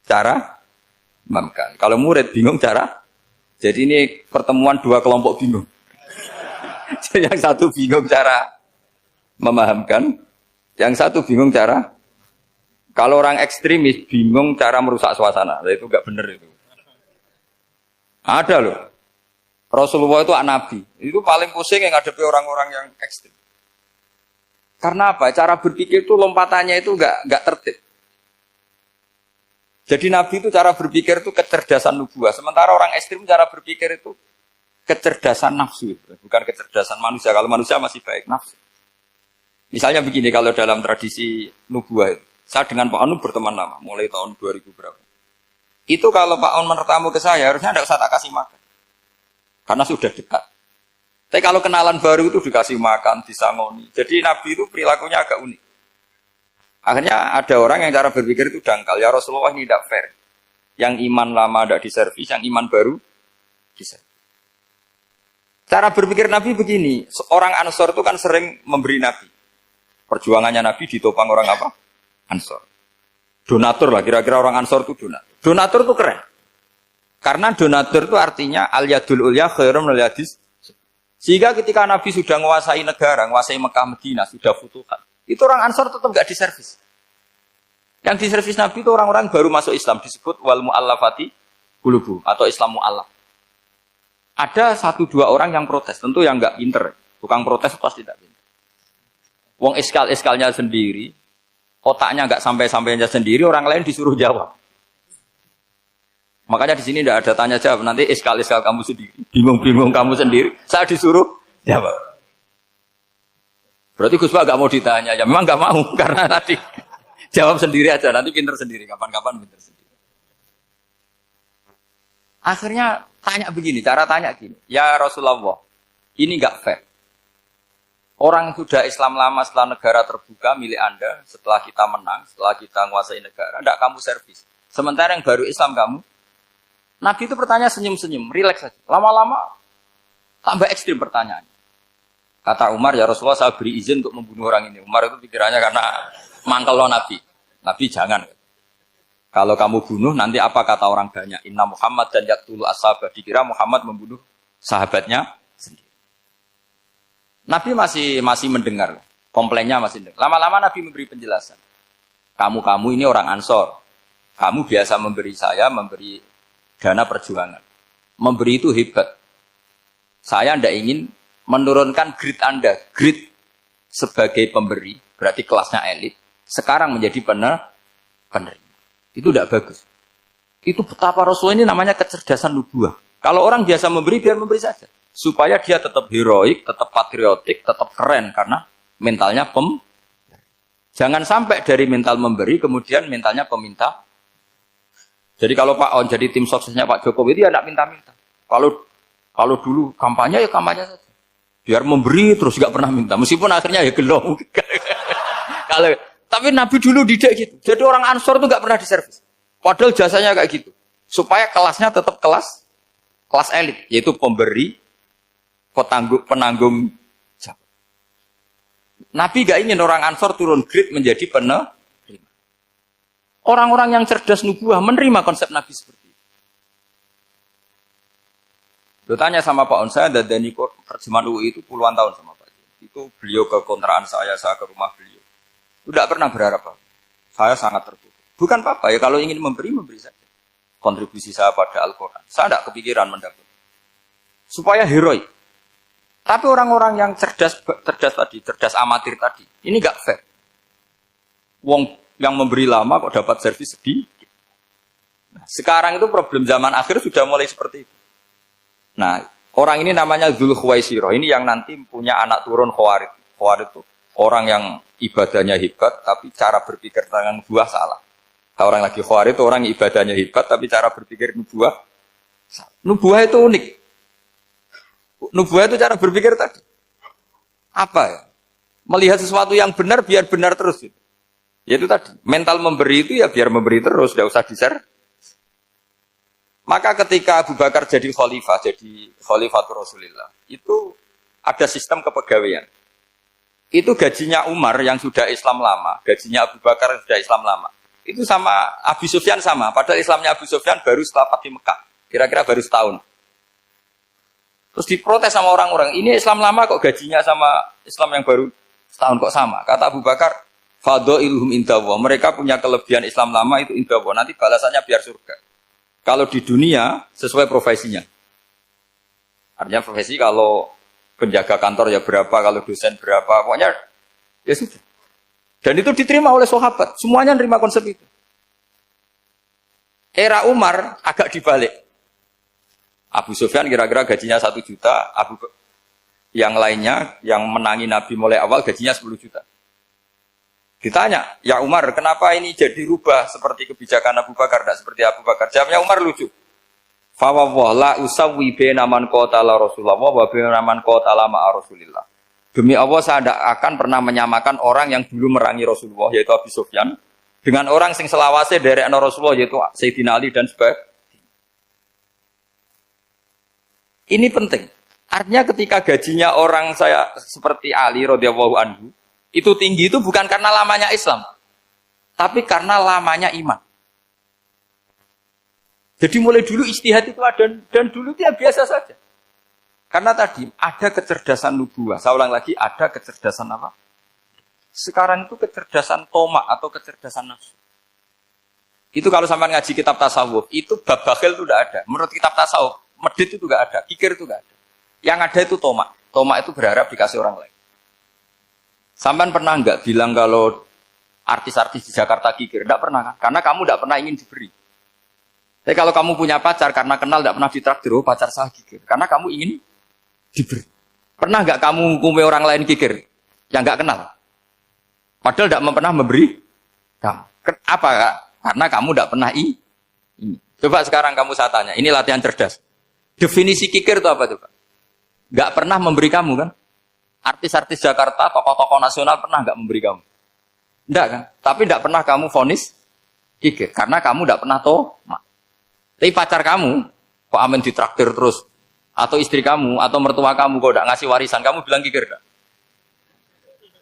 cara memahamkan. Kalau murid bingung cara. Jadi ini pertemuan dua kelompok bingung. Jadi yang satu bingung cara memahamkan. Yang satu bingung cara. Kalau orang ekstremis bingung cara merusak suasana. Nah, itu gak benar itu. Ada loh. Rasulullah itu nabi. Itu paling pusing yang ngadepi orang-orang yang ekstrem. Karena apa? Cara berpikir itu lompatannya itu enggak tertib. Jadi Nabi itu cara berpikir itu kecerdasan nubuah. Sementara orang ekstrim cara berpikir itu kecerdasan nafsu. Bukan kecerdasan manusia. Kalau manusia masih baik nafsu. Misalnya begini, kalau dalam tradisi nubuah itu. Saya dengan Pak Anu berteman lama. Mulai tahun 2000 berapa. Itu kalau Pak Anu bertamu ke saya, harusnya tidak usah tak kasih makan. Karena sudah dekat. Tapi kalau kenalan baru itu dikasih makan, disangoni. Jadi Nabi itu perilakunya agak unik. Akhirnya ada orang yang cara berpikir itu dangkal. Ya Rasulullah ini tidak fair. Yang iman lama tidak diservis, yang iman baru diservis. Cara berpikir Nabi begini. Orang Ansor itu kan sering memberi Nabi. Perjuangannya Nabi ditopang orang apa? Ansor. Donatur lah, kira-kira orang Ansor itu donatur. Donatur itu keren. Karena donatur itu artinya al-yadul ulya khairum minal yadis. Sehingga ketika Nabi sudah menguasai negara, menguasai Mekah, Madinah, sudah futuhat, itu orang Ansor tetap nggak diservis. Yang diservis Nabi itu orang-orang baru masuk Islam, disebut wal mu'allafati qulubuhum atau Islam mu'allaf. Ada 1-2 orang yang protes, tentu yang nggak pinter. Tukang protes pasti tidak pinter. Wong iskal-iskalnya sendiri, otaknya nggak sampai-sampainya sendiri, orang lain disuruh jawab. Makanya di sini tidak ada tanya jawab. Nanti iskal-iskal kamu sendiri, bingung-bingung kamu sendiri, saya disuruh jawab. Berarti Gus Pak nggak mau ditanya, ya memang nggak mau karena tadi jawab sendiri aja. Nanti pinter sendiri, kapan-kapan pinter sendiri. Akhirnya tanya begini, cara tanya gini, ya Rasulullah, ini nggak fair. Orang sudah Islam lama setelah negara terbuka milik Anda, setelah kita menang, setelah kita menguasai negara, tidak kamu servis. Sementara yang baru Islam kamu. Nabi itu bertanya senyum-senyum, rileks saja. Lama-lama tambah ekstrim pertanyaannya. Kata Umar, ya Rasulullah saya beri izin untuk membunuh orang ini. Umar itu pikirannya karena mangkel loh Nabi. Nabi jangan. Kalau kamu bunuh, nanti apa kata orang banyak? Inna Muhammad dan yaktulu ashabah. Dikira Muhammad membunuh sahabatnya sendiri. Nabi masih mendengar. Komplainnya masih mendengar. Lama-lama Nabi memberi penjelasan. Kamu ini orang Ansor. Kamu biasa memberi saya, memberi dana perjuangan. Memberi itu hebat. Saya tidak ingin menurunkan grade Anda. Grade sebagai pemberi, berarti kelasnya elit. Sekarang menjadi penerima. Itu tidak bagus. Itu betapa Rasul ini namanya kecerdasan nubuah. Kalau orang biasa memberi, biar memberi saja. Supaya dia tetap heroik, tetap patriotik, tetap keren. Karena mentalnya Jangan sampai dari mental memberi, kemudian mentalnya peminta. Jadi kalau Pak On jadi tim suksesnya Pak Jokowi, dia tidak minta-minta. Kalau dulu kampanye, ya kampanye saja. Biar memberi terus nggak pernah minta. Meskipun akhirnya ya gelong. Tapi Nabi dulu tidak gitu. Jadi orang Ansor itu nggak pernah diservis. Padahal jasanya kayak gitu. Supaya kelasnya tetap kelas elit. Yaitu pemberi, penanggung jawab. Nabi nggak ingin orang Ansor turun grade menjadi penerima. Orang-orang yang cerdas nubuah menerima konsep Nabi seperti itu. Lo tanya sama Pak On, saya dadani terjemahan UI itu puluhan tahun sama Pak. Itu beliau ke kontrakan saya ke rumah beliau. Tidak pernah berharap apa. Saya sangat tertutup. Bukan apa-apa ya, kalau ingin memberi saja. Kontribusi saya pada Al-Quran. Saya tidak kepikiran mendapat. Supaya heroik. Tapi orang-orang yang cerdas amatir tadi, ini nggak fair. Wong yang memberi lama kok dapat servis sedikit. Nah, sekarang itu problem zaman akhir sudah mulai seperti itu. Nah, orang ini namanya Dzul Khuwaisirah. Ini yang nanti punya anak turun Khawarij. Khawarij itu orang yang ibadahnya hebat, tapi cara berpikir tentang nubuah salah. Kalau orang lagi khawarij itu orang ibadahnya hebat, tapi cara berpikir nubuah salah. Nubuah itu unik. Nubuah itu cara berpikir tadi. Apa ya? Melihat sesuatu yang benar biar benar terus. Yaitu tadi, mental memberi itu ya biar memberi terus, tidak usah di-share. Maka ketika Abu Bakar jadi khalifatul Rasulullah, itu ada sistem kepegawaian. Itu gajinya Umar yang sudah Islam lama, gajinya Abu Bakar yang sudah Islam lama. Itu sama Abu Sufyan sama, padahal Islamnya Abu Sufyan baru setelah Fathu Mekah, kira-kira baru setahun. Terus diprotes sama orang-orang, ini Islam lama kok gajinya sama Islam yang baru setahun kok sama. Kata Abu Bakar, fadailuhum indallah. Mereka punya kelebihan Islam lama itu indallah. Nanti balasannya biar surga. Kalau di dunia sesuai profesinya. Artinya profesi kalau penjaga kantor ya berapa, kalau dosen berapa, pokoknya ya sudah. Dan itu diterima oleh sahabat. Semuanya nerima konsep itu. Era Umar agak dibalik. Abu Sufyan kira-kira gajinya 1 juta, yang lainnya yang menangi Nabi mulai awal gajinya 10 juta. Ditanya, ya Umar, kenapa ini jadi rubah seperti kebijakan Abu Bakar, tidak seperti Abu Bakar? Jawabnya Umar lucu. Fawwah la usawwi baina man qatala Rasulullah wa baina man qatala ma'a Rasulillah. Demi Allah saya tidak akan pernah menyamakan orang yang dulu merangi Rasulullah yaitu Abu Sufyan dengan orang sing selawase dari Rasulullah yaitu Sayyidina Ali dan sebagainya. Ini penting. Artinya ketika gajinya orang saya seperti Ali radhiyallahu anhu itu tinggi itu bukan karena lamanya Islam, tapi karena lamanya iman. Jadi mulai dulu ijtihad itu ada dan dulu dia biasa saja. Karena tadi ada kecerdasan nubuah. Saya ulang lagi, ada kecerdasan apa? Sekarang itu kecerdasan tomak atau kecerdasan nafsu. Itu kalau sampai ngaji kitab tasawuf, itu bab bakhil itu tidak ada. Menurut kitab tasawuf, medit itu tidak ada, kikir itu tidak ada. Yang ada itu tomak. Tomak itu berharap dikasih orang lain. Sampai pernah enggak bilang kalau artis-artis di Jakarta kikir? Tidak pernah kan? Karena kamu tidak pernah ingin diberi. Tapi kalau kamu punya pacar karena kenal tidak pernah ditraktir, oh pacar saya kikir. Karena kamu ingin diberi. Pernah enggak kamu hukumi orang lain kikir? Yang enggak kenal. Padahal tidak pernah memberi kamu. Apa kak? Karena kamu tidak pernah ini. Coba sekarang kamu saya tanya, ini latihan cerdas. Definisi kikir itu apa tuh Pak? Enggak pernah memberi kamu kan? Artis-artis Jakarta, tokoh-tokoh nasional pernah enggak memberi kamu? Enggak kan? Tapi enggak pernah kamu vonis kikir. Karena kamu enggak pernah tomak. Tapi pacar kamu, kok amin ditraktir terus. Atau istri kamu, atau mertua kamu, kok enggak ngasih warisan, kamu bilang kikir enggak?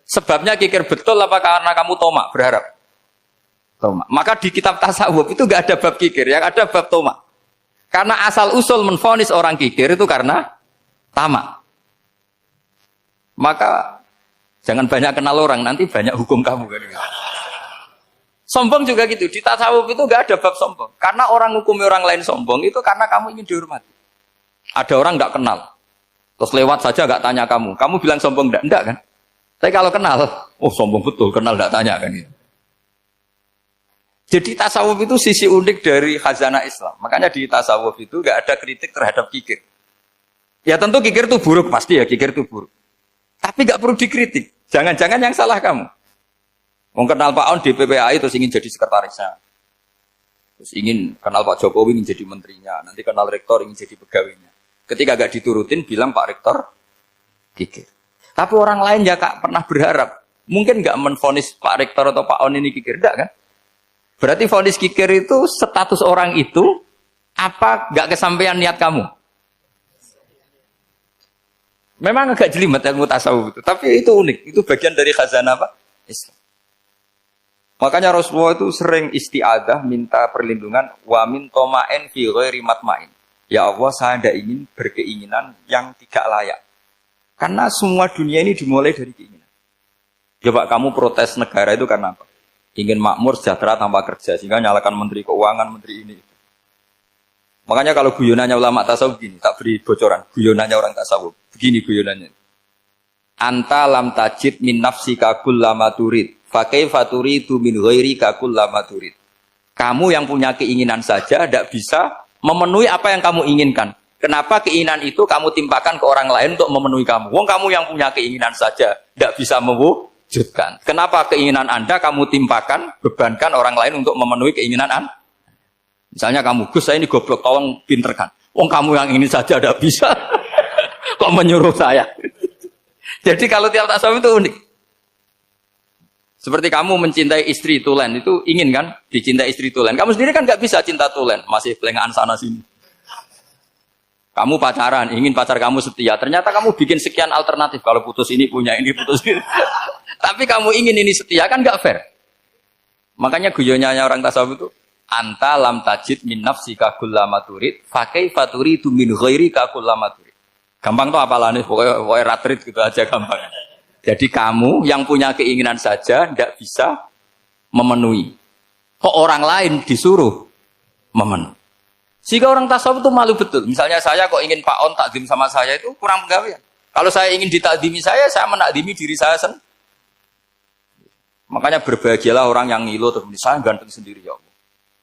Sebabnya kikir betul apa karena kamu tomak, berharap? Tomak. Maka di kitab tasawuf itu enggak ada bab kikir, yang ada bab tomak. Karena asal usul menvonis orang kikir itu karena tamak. Maka jangan banyak kenal orang, nanti banyak hukum kamu kan. Sombong juga gitu, di tasawuf itu enggak ada bab sombong. Karena orang hukumi orang lain sombong itu karena kamu ingin dihormati. Ada orang enggak kenal, terus lewat saja enggak tanya kamu bilang sombong enggak kan? Tapi kalau kenal, oh sombong betul, kenal enggak tanya kan gitu. Jadi tasawuf itu sisi unik dari khazanah Islam. Makanya di tasawuf itu enggak ada kritik terhadap kikir. Ya tentu kikir itu buruk, pasti ya kikir itu buruk. Tapi enggak perlu dikritik. Jangan-jangan yang salah kamu. Mau kenal Pak On di PPAI terus ingin jadi sekretarisnya. Terus ingin kenal Pak Jokowi ingin jadi menterinya. Nanti kenal rektor ingin jadi pegawainya. Ketika enggak diturutin bilang Pak Rektor kikir. Tapi orang lain ya Kak pernah berharap. Mungkin enggak menvonis Pak Rektor atau Pak On ini kikir. Enggak kan? Berarti vonis kikir itu status orang itu apa enggak kesampaian niat kamu? Memang agak jelimet ilmu tasawuf itu. Tapi itu unik. Itu bagian dari khazanah apa? Islam. Makanya Rasulullah itu sering isti'adah minta perlindungan wa min toma'in fi ghairi matma'in. Ya Allah, saya tidak ingin berkeinginan yang tidak layak. Karena semua dunia ini dimulai dari keinginan. Coba kamu protes negara itu karena apa? Ingin makmur, sejahtera tanpa kerja. Sehingga nyalakan menteri keuangan, menteri ini. Makanya kalau guyonannya ulama tasawuf begini, tak beri bocoran. Guyonannya orang tasawuf. Begini guyonannya. Anta lam tajid min nafsika kullama turid. Fakaifa turidu min ghairika kullama turid. Kamu yang punya keinginan saja tidak bisa memenuhi apa yang kamu inginkan. Kenapa keinginan itu kamu timpakan ke orang lain untuk memenuhi kamu? Wong kamu yang punya keinginan saja tidak bisa wujudkan. Kenapa keinginan Anda kamu timpakan, bebankan orang lain untuk memenuhi keinginan Anda? Misalnya kamu, Gus saya ini goblok, tolong pinterkan. Wong kamu yang ini saja tidak bisa. Kok menyuruh saya? Jadi kalau tiap tasawuf itu unik. Seperti kamu mencintai istri tulen, itu ingin kan dicintai istri tulen. Kamu sendiri kan nggak bisa cinta tulen, masih pelengahan sana sini. Kamu pacaran, ingin pacar kamu setia. Ternyata kamu bikin sekian alternatif. Kalau putus ini punya ini, putus ini. Tapi kamu ingin ini setia, kan nggak fair. Makanya guyonnya orang tasawuf itu, anta lam tajid min nafsika kullama turid, fa kaifa turidu min ghairika kullama turid. Gampang tuh apalane, pokoknya ratrit gitu aja gampang. Jadi kamu yang punya keinginan saja tidak bisa memenuhi. Kok orang lain disuruh memenuhi. Sehingga orang tasawuf itu malu betul. Misalnya saya kok ingin Pak On takdim sama saya itu kurang penggawean. Kalau saya ingin ditakdimi saya menakdimi diri saya sendiri. Makanya berbahagialah orang yang ngilu terus saya ganteng sendiri ya Allah.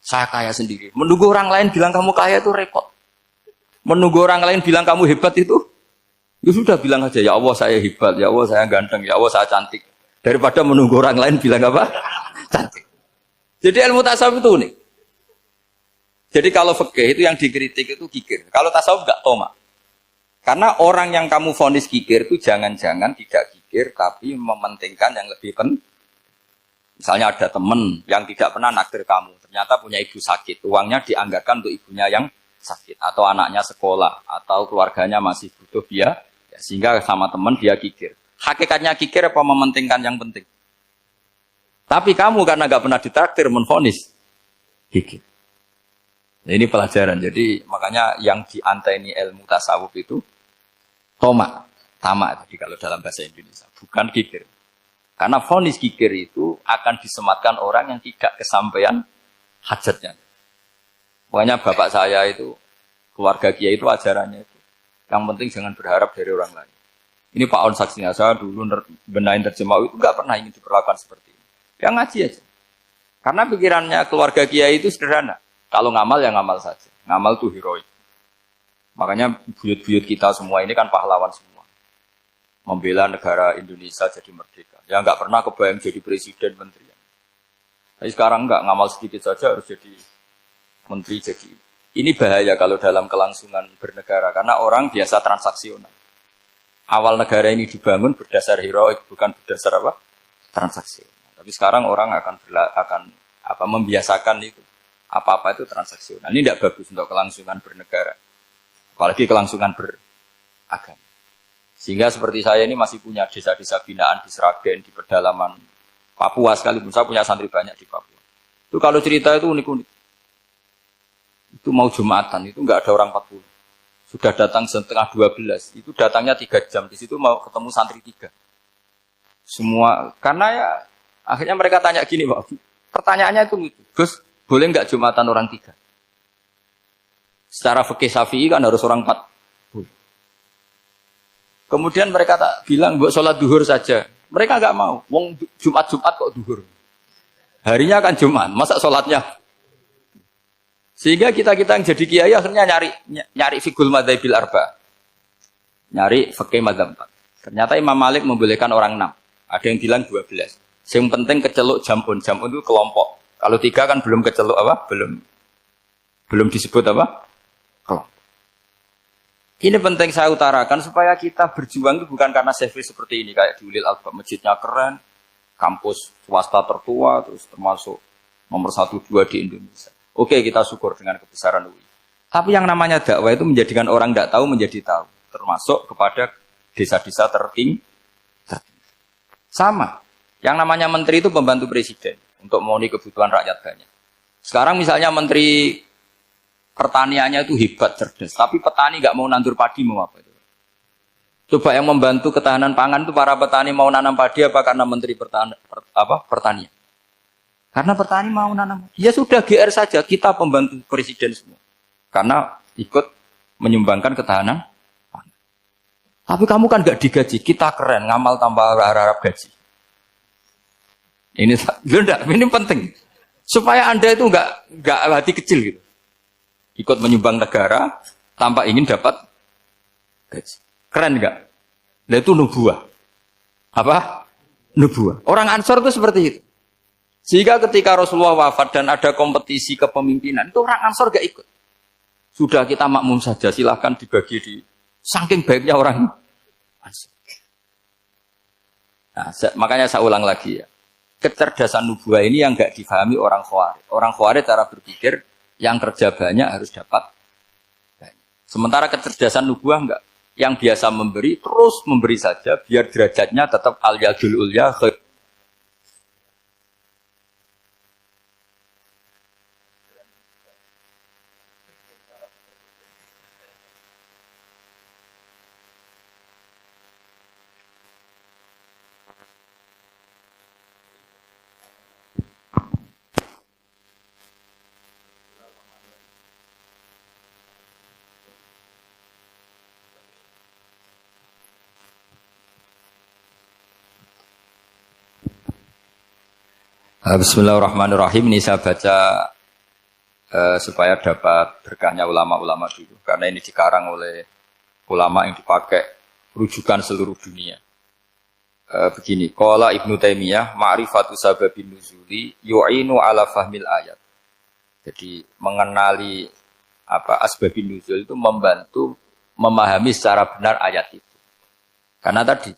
Saya kaya sendiri. Menunggu orang lain bilang kamu kaya itu repot. Menunggu orang lain bilang kamu hebat itu, ya sudah bilang aja ya Allah saya hebat, ya Allah saya ganteng, ya Allah saya cantik. Daripada menunggu orang lain bilang apa? Cantik. Jadi ilmu tasawuf itu unik. Jadi kalau fikih itu yang dikritik itu kikir. Kalau tasawuf enggak toma. Karena orang yang kamu vonis kikir itu jangan-jangan tidak kikir tapi mementingkan yang lebih penting. Misalnya ada teman yang tidak pernah naktir kamu, ternyata punya ibu sakit, uangnya dianggarkan untuk ibunya yang sakit, atau anaknya sekolah, atau keluarganya masih butuh biaya, ya, sehingga sama teman dia kikir. Hakikatnya kikir apa mementingkan yang penting? Tapi kamu karena nggak pernah ditraktir menvonis kikir. Nah, ini pelajaran. Jadi makanya yang dianteni ilmu tasawuf itu tamak tadi kalau dalam bahasa Indonesia, bukan kikir. Karena vonis kikir itu akan disematkan orang yang tidak kesampaian hajatnya. Makanya bapak saya itu, keluarga kiai itu ajarannya itu. Yang penting jangan berharap dari orang lain. Ini Pak On saksinya, saya dulu benahin terjemah itu nggak pernah ingin diperlakukan seperti ini. Yang ngaji aja. Karena pikirannya keluarga kiai itu sederhana. Kalau ngamal ya ngamal saja. Ngamal itu heroik. Makanya buyut-buyut kita semua ini kan pahlawan semua. Membela negara Indonesia jadi merdeka. Ya nggak pernah kebayang jadi presiden, menteri. Tapi sekarang nggak, ngamal sedikit saja harus jadi menteri. Jadi ini bahaya kalau dalam kelangsungan bernegara. Karena orang biasa transaksional. Awal negara ini dibangun berdasar heroik, bukan berdasar apa? Transaksi. Tapi sekarang orang akan membiasakan itu. Apa-apa itu transaksional. Ini tidak bagus untuk kelangsungan bernegara. Apalagi kelangsungan beragama. Sehingga seperti saya ini masih punya desa-desa binaan di Sragen, di pedalaman Papua sekalipun. Saya punya santri banyak di Papua. Itu kalau cerita itu unik-unik. Itu mau Jumatan, itu nggak ada orang 40. Sudah datang setengah 12. Itu datangnya 3 jam. Di situ mau ketemu santri 3. Semua, karena ya akhirnya mereka tanya gini, Pak. Pertanyaannya itu lucu. Gus, boleh nggak Jumatan orang 3? Secara fikih Syafi'i kan harus orang 4. Kemudian mereka tak bilang buat sholat duhur saja. Mereka nggak mau. Wong Jumat kok duhur. Harinya kan Jumat. Masa sholatnya? Sehingga kita yang jadi kiai akhirnya nyari fikul madzhabil arba. Nyari fikih madzhab 4. Ternyata Imam Malik membolehkan orang 6. Ada yang bilang 12. Yang penting keceluk jamun. Jamun itu kelompok. Kalau 3 kan belum keceluk apa? Belum disebut apa? Kelompok. Ini penting saya utarakan supaya kita berjuang itu bukan karena service seperti ini. Kayak di Ulil Albab, masjidnya keren, kampus swasta tertua, terus termasuk nomor 1-2 di Indonesia. Oke, kita syukur dengan kebesaran UI. Tapi yang namanya dakwah itu menjadikan orang tidak tahu menjadi tahu. Termasuk kepada desa-desa tertinggi. Sama. Yang namanya menteri itu pembantu presiden untuk memenuhi kebutuhan rakyat banyak. Sekarang misalnya menteri pertaniannya itu hebat, cerdas. Tapi petani nggak mau nandur padi, mau apa itu? Coba yang membantu ketahanan pangan itu para petani mau nanam padi apa karena menteri pertanian? Karena petani mau nanam. Ya sudah GR saja, kita pembantu presiden semua. Karena ikut menyumbangkan ketahanan pangan. Tapi kamu kan nggak digaji, kita keren, ngamal tanpa harap gaji. Ini penting. Supaya Anda itu nggak hati kecil gitu. Ikut menyumbang negara tanpa ingin dapat gaji. Keren nggak? Nah itu nubuah. Apa? nubuah. Orang Ansor itu seperti itu. Sehingga ketika Rasulullah wafat dan ada kompetisi kepemimpinan, itu orang Ansor gak ikut. Sudah kita makmum saja, silahkan dibagi di saking baiknya orang Ansor. Nah, makanya saya ulang lagi ya. Kecerdasan nubuah ini yang gak difahami orang Khawarij. Orang Khawarij cara berpikir yang kerja banyak harus dapat banyak. Sementara kecerdasan nubuah enggak. Yang biasa memberi terus memberi saja biar derajatnya tetap al-yadul ulya. Bismillahirrahmanirrahim. Ini saya baca supaya dapat berkahnya ulama-ulama dulu. Karena ini dikarang oleh ulama yang dipakai rujukan seluruh dunia. Begini, qala Ibnu Taimiyah, ma'rifatu sababin nuzuli yu'inu ala fahmil ayat. Jadi mengenali asbabin nuzul itu membantu memahami secara benar ayat itu. Karena tadi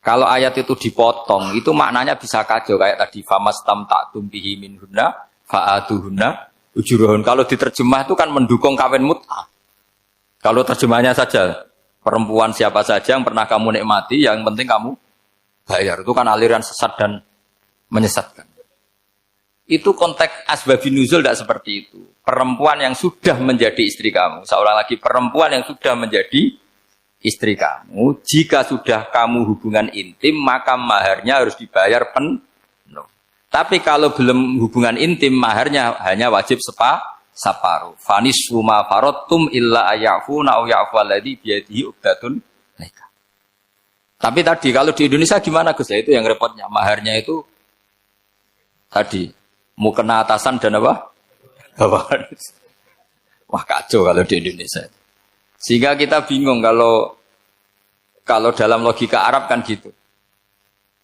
kalau ayat itu dipotong, itu maknanya bisa kacau. Kayak tadi, famastam ta'tum bihi minhunna, fa'aduhunna, ujuruhun. Kalau diterjemah itu kan mendukung kawin mut'ah. Kalau terjemahnya saja, perempuan siapa saja yang pernah kamu nikmati, yang penting kamu bayar. Itu kan aliran sesat dan menyesatkan. Itu konteks asbabun nuzul tidak seperti itu. Perempuan yang sudah menjadi istri kamu. Seorang lagi perempuan yang sudah menjadi istri kamu, jika sudah kamu hubungan intim, maka maharnya harus dibayar penuh. Tapi kalau belum hubungan intim, maharnya hanya wajib separuh. Fanis suma farotum illa ayafu na'u ya'fu alladhi biyadihi uqdatun nikah. Tapi tadi kalau di Indonesia gimana Gus? Itu yang repotnya. Maharnya itu tadi mau kena atasan dan apa? Bawahan. Wah kacau kalau di Indonesia. Sehingga kita bingung kalau dalam logika Arab kan gitu.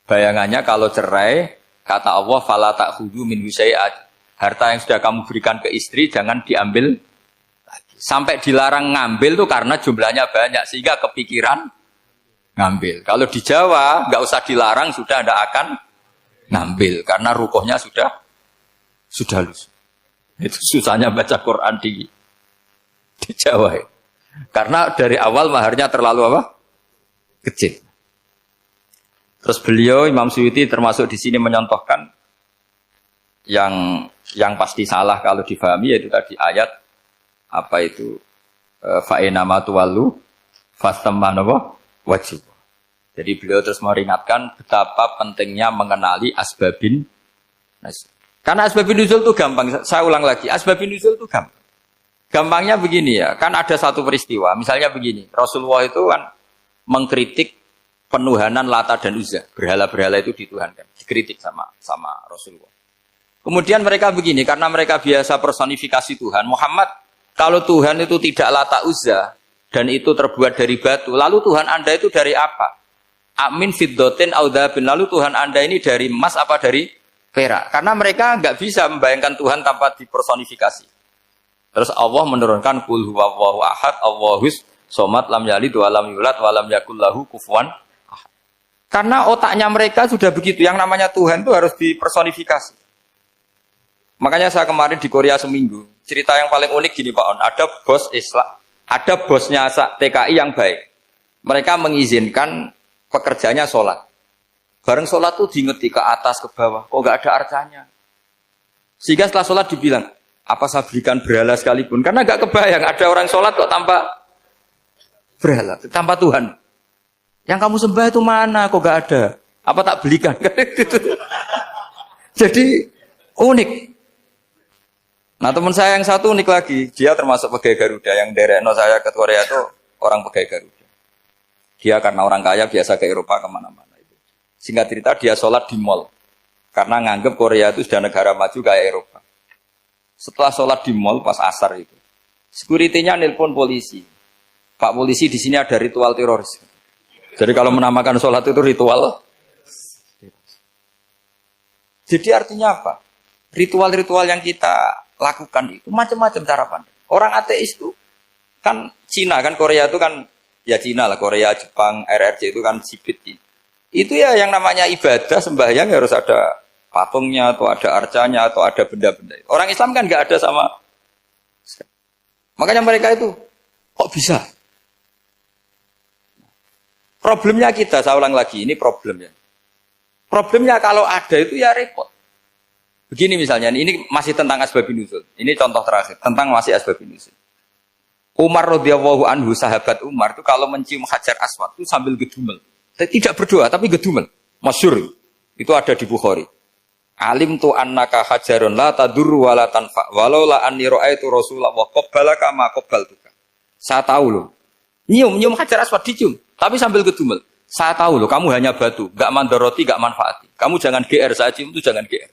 Bayangannya kalau cerai, kata Allah, fala ta'khudhu min syai'at. Harta yang sudah kamu berikan ke istri jangan diambil lagi. Sampai dilarang ngambil tuh karena jumlahnya banyak sehingga kepikiran ngambil. Kalau di Jawa nggak usah dilarang sudah tidak akan ngambil karena rukuhnya sudah lusuh. Itu susahnya baca Quran di Jawa ya. Karena dari awal maharnya terlalu apa? Kecil. Terus beliau Imam Suyuti termasuk di sini menyontohkan yang pasti salah kalau difahami yaitu tadi ayat apa itu fa'ina matuwalu fastamanowo wajib. Jadi beliau terus meringatkan betapa pentingnya mengenali asbabin nuzul. Karena asbabin nuzul itu gampang. Saya ulang lagi, asbabin nuzul itu gampang. Gampangnya begini ya, kan ada satu peristiwa, misalnya begini, Rasulullah itu kan mengkritik penuhanan Lata dan Uzza, berhala-berhala itu dituhankan, dikritik sama Rasulullah. Kemudian mereka begini, karena mereka biasa personifikasi Tuhan, Muhammad, kalau Tuhan itu tidak Lata Uzza, dan itu terbuat dari batu, lalu Tuhan Anda itu dari apa? Amin fiddotin audabin, lalu Tuhan Anda ini dari emas apa dari perak? Karena mereka nggak bisa membayangkan Tuhan tanpa dipersonifikasi. Terus Allah menurunkan qul huwallahu ahad, Allahus somad, lam yalid wa lam yulad wa lam yakul lahu kufuwan ahad. Karena otaknya mereka sudah begitu, yang namanya Tuhan itu harus dipersonifikasi. Makanya saya kemarin di Korea seminggu, cerita yang paling unik gini Pak On, ada bos Islam, ada bosnya TKI yang baik. Mereka mengizinkan pekerjanya sholat. Bareng sholat tuh diingeti ke atas ke bawah, kok nggak ada arcanya. Sehingga setelah sholat dibilang, apa saya berikan berhala sekalipun? Karena gak kebayang ada orang sholat kok tanpa berhala, tanpa Tuhan. Yang kamu sembah itu mana? Kok gak ada? Apa tak belikan? Jadi unik. Nah teman saya yang satu unik lagi. Dia termasuk pegawai Garuda. Yang derekno saya ke Korea itu orang pegawai Garuda. Dia karena orang kaya biasa ke Eropa kemana-mana. Singkat cerita dia sholat di mall. Karena nganggep Korea itu sudah negara maju kayak Eropa. Setelah sholat di mall pas asar itu, security-nya nelpon polisi. Pak polisi di sini ada ritual teroris. Jadi kalau menamakan sholat itu ritual. Jadi artinya apa? Ritual-ritual yang kita lakukan itu macam-macam cara pandang. Orang ateis itu kan Cina kan Korea itu kan ya Cina lah, Korea, Jepang, RRC itu kan sipit gitu. Itu ya yang namanya ibadah sembahyang harus ada patungnya atau ada arcanya atau ada benda-benda. Orang Islam kan nggak ada sama. Makanya mereka itu kok bisa? Problemnya kita, saya ulang lagi, ini problemnya. Problemnya kalau ada itu ya repot. Begini misalnya, ini masih tentang asbabun nuzul. Ini contoh terakhir tentang masih asbabun nuzul. Umar radhiyallahu anhu, sahabat Umar itu kalau mencium Hajar Aswad itu sambil gedumel. Tidak berdoa tapi gedumel. Masyhur. Itu ada di Bukhari. Alim tu annaka hajarun la tadur wa la tanfa walau la anni ra'aitu Rasulullah wa qabbalaka ma qabbaltuka. Saya tahu loh. Nyium Hajar Aswad dicium tapi sambil gedumel. Saya tahu loh kamu hanya batu, enggak mandoroti, enggak manfaati. Kamu jangan GR, saya cium itu jangan GR.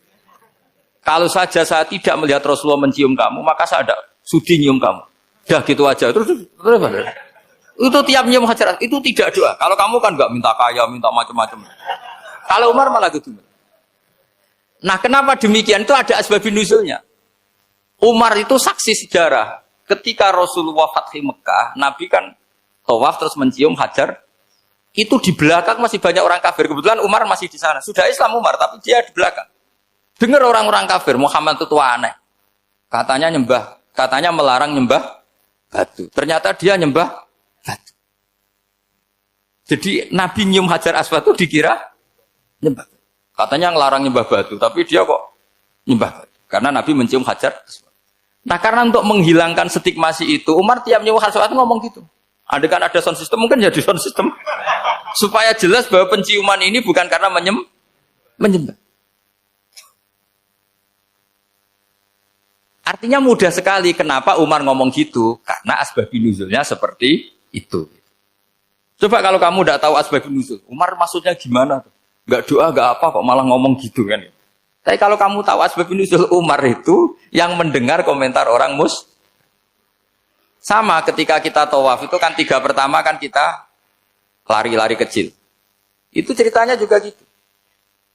Kalau saja saya tidak melihat Rasulullah mencium kamu, maka saya ada sudi nyium kamu. Dah gitu aja. Terus itu tiap nyium Hajar Aswad itu tidak doa. Kalau kamu kan enggak minta kaya, minta macam-macam. Kalau Umar malah gitu. Nah, kenapa demikian? Itu ada asbabun nuzulnya. Umar itu saksi sejarah. Ketika Rasulullah Fathi Mekah, Nabi kan tawaf terus mencium Hajar. Itu di belakang masih banyak orang kafir. Kebetulan Umar masih di sana. Sudah Islam Umar, tapi dia di belakang. Dengar orang-orang kafir, Muhammad itu tua aneh. Katanya melarang nyembah batu. Ternyata dia nyembah batu. Jadi Nabi nyium Hajar Aswad itu dikira nyembah. Katanya ngelarang nyembah batu, tapi dia kok nyembah batu. Karena Nabi mencium Hajar Aswad. Nah, karena untuk menghilangkan stigmasi itu, Umar tiap nyium Hajar Aswad ngomong gitu. Ada kan ada sound system, mungkin jadi sound system. Supaya jelas bahwa penciuman ini bukan karena menyembah. Artinya mudah sekali kenapa Umar ngomong gitu. Karena asbabun nuzulnya seperti itu. Coba kalau kamu tidak tahu asbabun nuzul, Umar maksudnya gimana? Enggak doa, enggak apa kok malah ngomong gitu kan. Tapi kalau kamu tahu asbabun nuzul Umar itu yang mendengar komentar orang sama ketika kita tawaf itu kan 3 pertama kan kita lari-lari kecil. Itu ceritanya juga gitu.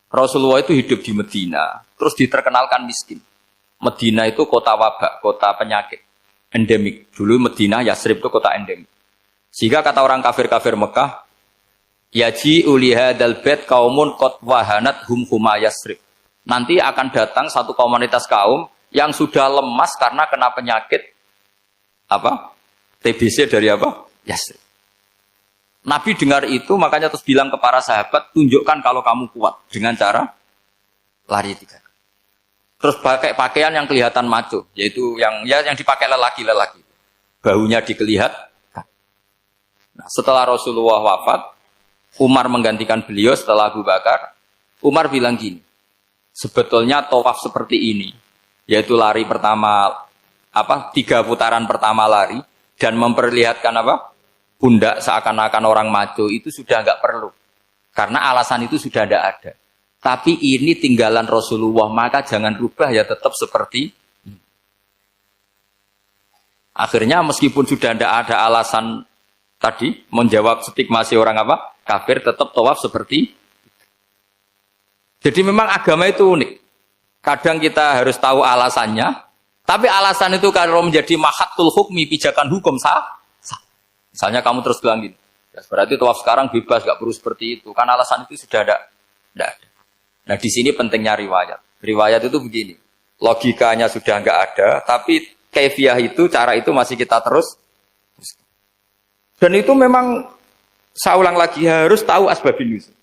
Rasulullah itu hidup di Medina, terus diterkenalkan miskin. Medina itu kota wabak, kota penyakit, endemik. Dulu Medina, Yasrib itu kota endemik. Sehingga kata orang kafir-kafir Mekah, yaji ulihadal bait kaumun qad wahanat huma Yasrib. Nanti akan datang satu komunitas kaum yang sudah lemas karena kena penyakit apa? TBC dari apa? Yasrib. Nabi dengar itu makanya terus bilang ke para sahabat, tunjukkan kalau kamu kuat dengan cara lari 3. Terus pakai pakaian yang kelihatan maco, yaitu yang dipakai lelaki-lelaki. Bahunya dikelihatkan. Nah, setelah Rasulullah wafat, Umar menggantikan beliau setelah Abu Bakar. Umar bilang gini, sebetulnya tawaf seperti ini, yaitu lari pertama 3 putaran pertama lari dan memperlihatkan pundak seakan-akan orang maco itu sudah enggak perlu. Karena alasan itu sudah tidak ada. Tapi ini tinggalan Rasulullah, maka jangan rubah ya tetap seperti ini. Akhirnya meskipun sudah tidak ada alasan tadi menjawab stigmasi orang kafir, tetap tawaf seperti itu. Jadi memang agama itu unik. Kadang kita harus tahu alasannya, tapi alasan itu kalau menjadi mahatul hukmi, pijakan hukum sah. Misalnya kamu terus bilang gini, ya berarti tawaf sekarang bebas, gak perlu seperti itu. Kan alasan itu sudah tidak ada. Nah di sini pentingnya riwayat. Riwayat itu begini, logikanya sudah nggak ada, tapi kaifiah itu, cara itu masih kita terus. Dan itu memang, saya ulang lagi, harus tahu asbabun nuzul.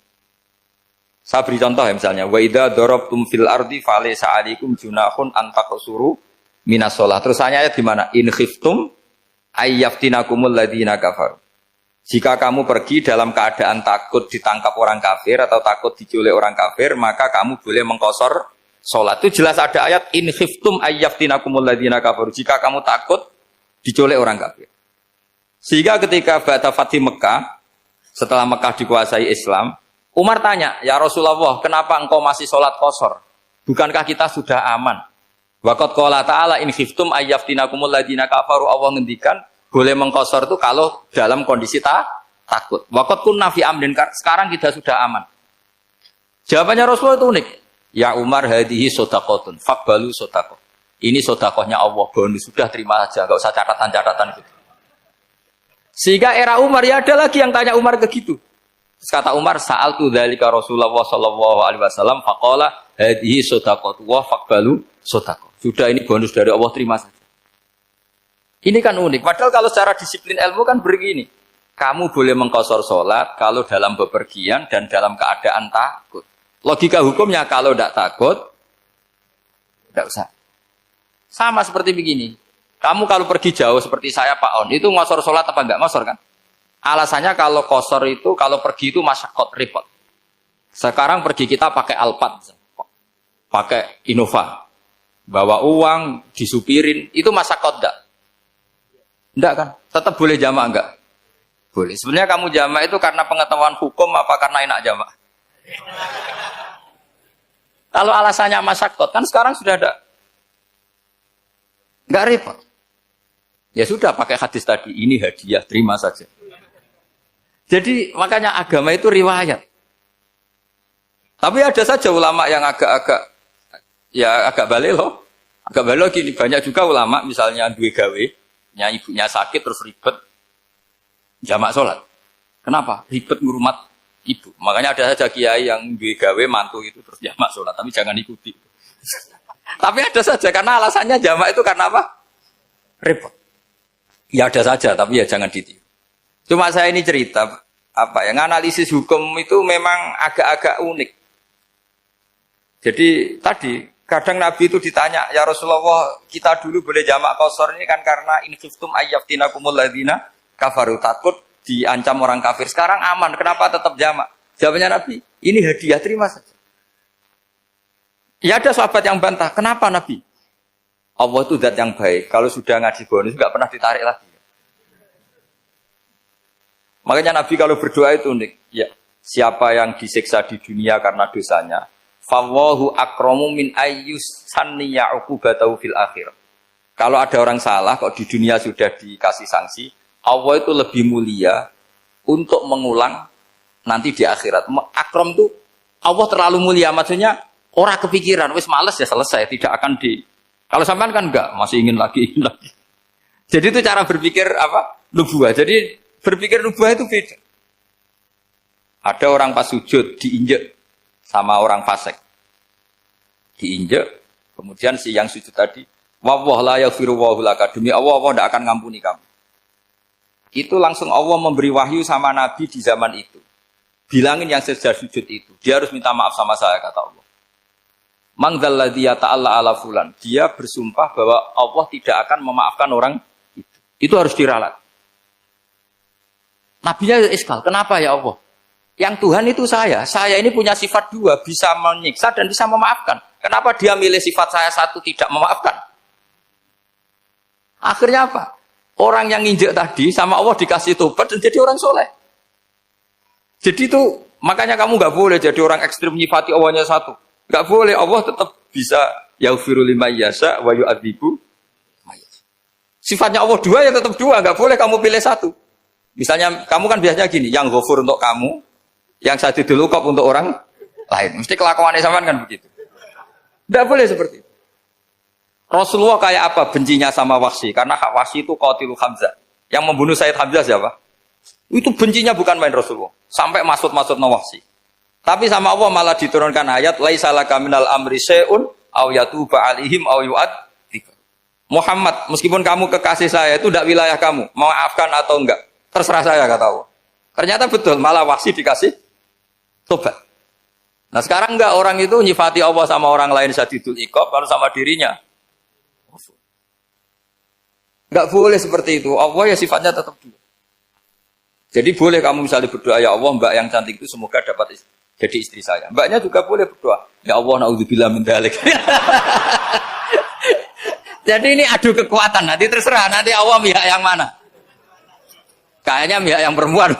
Saya beri contoh ya misalnya, wa idza darabtum fil ardi falaysa 'alaikum junahun an taqsuru minas shalah. Terus ayat di mana? In khiftum ayyaftinakumul ladzina kafaru. Jika kamu pergi dalam keadaan takut ditangkap orang kafir atau takut diculik orang kafir, maka kamu boleh mengqasar salat. Itu jelas ada ayat in khiftum ayyaftinakumul ladzina kafaru. Jika kamu takut diculik orang kafir. Sehingga ketika ba'da Fathi Mekah, setelah Mekah dikuasai Islam, Umar tanya, "Ya Rasulullah, kenapa engkau masih salat qasar? Bukankah kita sudah aman?" Waqad qala ta'ala in khiftum ayyaftinakumul ladzina kafaru. Allah ngendikan boleh mengqasar itu kalau dalam kondisi takut. Waqad kunna fi amrin, sekarang kita sudah aman. Jawabannya Rasulullah itu unik. Ya Umar hadihi sodakotun, fakbalu sodakot. Ini sodakohnya Allah, bonus sudah terima aja, nggak usah catatan-catatan gitu. Sehingga era Umar ya ada lagi yang tanya Umar ke gitu. Terus kata Umar, saal tu dzalika Rasulullah sallallahu alaihi wasallam faqala hadihi sodakot wa fakbalu sodakot. Sudah ini bonus dari Allah, terima saja. Ini kan unik. Padahal kalau secara disiplin ilmu kan begini. Kamu boleh mengqashar sholat kalau dalam bepergian dan dalam keadaan takut. Logika hukumnya kalau tidak takut, tidak usah. Sama seperti begini. Kamu kalau pergi jauh seperti saya Pak On, itu ngosor sholat apa enggak ngosor kan? Alasannya kalau kosor itu, kalau pergi itu masyakot, repot. Sekarang pergi kita pakai Alphard, pakai Innova. Bawa uang, disupirin, itu masyakot enggak? Enggak kan? Tetap boleh jamaah enggak? Boleh. Sebenarnya kamu jamaah itu karena pengetahuan hukum apa karena enak jamaah? Kalau alasannya masyakot, kan sekarang sudah ada. Enggak repot. Ya sudah pakai hadis tadi, ini hadiah, terima saja. Jadi makanya agama itu riwayat. Tapi ada saja ulama yang agak balik loh. Agak balik gini, banyak juga ulama misalnya duwe gawe, ibunya sakit terus ribet jamak sholat. Kenapa? Ribet ngurmat ibu. Makanya ada saja kiai yang duwe gawe mantu itu terus jamak sholat, tapi jangan ikuti. Tapi ada saja karena alasannya jamak itu karena apa? Repot. Ya ada saja, tapi ya jangan ditiru. Cuma saya ini cerita apa ya, analisis hukum itu memang agak-agak unik. Jadi tadi kadang Nabi itu ditanya, ya Rasulullah, kita dulu boleh jamak qashar ini kan karena in khiftum ayyaftinakumul ladzina kafaru, takut diancam orang kafir. Sekarang aman, kenapa tetap jamak? Jawabnya Nabi, ini hadiah, terima saja. Ya ada sahabat yang bantah, kenapa Nabi? Allah itu zat yang baik, kalau sudah ngaji bonus nggak pernah ditarik lagi. Makanya Nabi kalau berdoa itu unik. Ya, siapa yang disiksa di dunia karena dosanya, fawahu akramu min ayyus sanniya uqubatahu fil akhir. Kalau ada orang salah kok di dunia sudah dikasih sanksi, Allah itu lebih mulia untuk mengulang nanti di akhirat. Akram itu Allah terlalu mulia, maksudnya orang kepikiran, wis males ya selesai, tidak akan di. Kalau sampean kan enggak, masih ingin lagi. Jadi itu cara berpikir apa? Nubuah. Jadi berpikir nubuah itu beda. Ada orang pas sujud diinjek sama orang fasik. Diinjek, kemudian si yang sujud tadi, wallahu la yaghfiru wallahu laka, demi Allah tidak akan ngampuni kamu. Itu langsung Allah memberi wahyu sama Nabi di zaman itu. Bilangin yang sedang sujud itu, dia harus minta maaf sama saya, kata Allah. Mangdzalladzi yata'alla ala fulan. Dia bersumpah bahwa Allah tidak akan memaafkan orang itu. Itu harus diralat. Nabinya iskal, kenapa ya Allah? Yang Tuhan itu saya ini punya sifat dua, bisa menyiksa dan bisa memaafkan. Kenapa dia milih sifat saya satu tidak memaafkan? Akhirnya apa? Orang yang nginjek tadi sama Allah dikasih tobat dan jadi orang soleh. Jadi itu makanya kamu nggak boleh jadi orang ekstrim nyifati Allahnya satu. Nggak boleh, Allah tetap bisa yaghfiru liman yasha wa yu'adzibu man yasha. Sifatnya Allah dua ya tetap dua, nggak boleh kamu pilih satu. Misalnya kamu kan biasanya gini, yang ghafur untuk kamu, yang sadidul uqab untuk orang lain. Mesti kelakuannya sampean kan begitu. Tidak boleh seperti itu. Rasulullah kayak apa bencinya sama Wahsy? Karena Wahsy itu qatilu Hamzah. Yang membunuh Sayyid Hamzah siapa? Itu bencinya bukan main Rasulullah. Sampai maksud-maksud Wahsy. Tapi sama Allah malah diturunkan ayat laisa laka minal amri syai'un aw yatuba alaihim aw yu'adzib. Muhammad, meskipun kamu kekasih saya itu tidak wilayah kamu, maafkan atau enggak, terserah saya, kata Allah. Ternyata betul, malah Wahsy dikasih tobat. Nah sekarang enggak, orang itu nyifati Allah sama orang lain syadidul iqab, kalau sama dirinya enggak boleh seperti itu. Allah ya sifatnya tetap dua. Jadi boleh kamu misalnya berdoa, ya Allah mbak yang cantik itu semoga dapat jadi istri saya. Mbaknya juga boleh berdoa, ya Allah naudzubillah min dzalik. Jadi ini adu kekuatan, nanti terserah, nanti Allah pihak yang mana. Kayaknya pihak yang perempuan.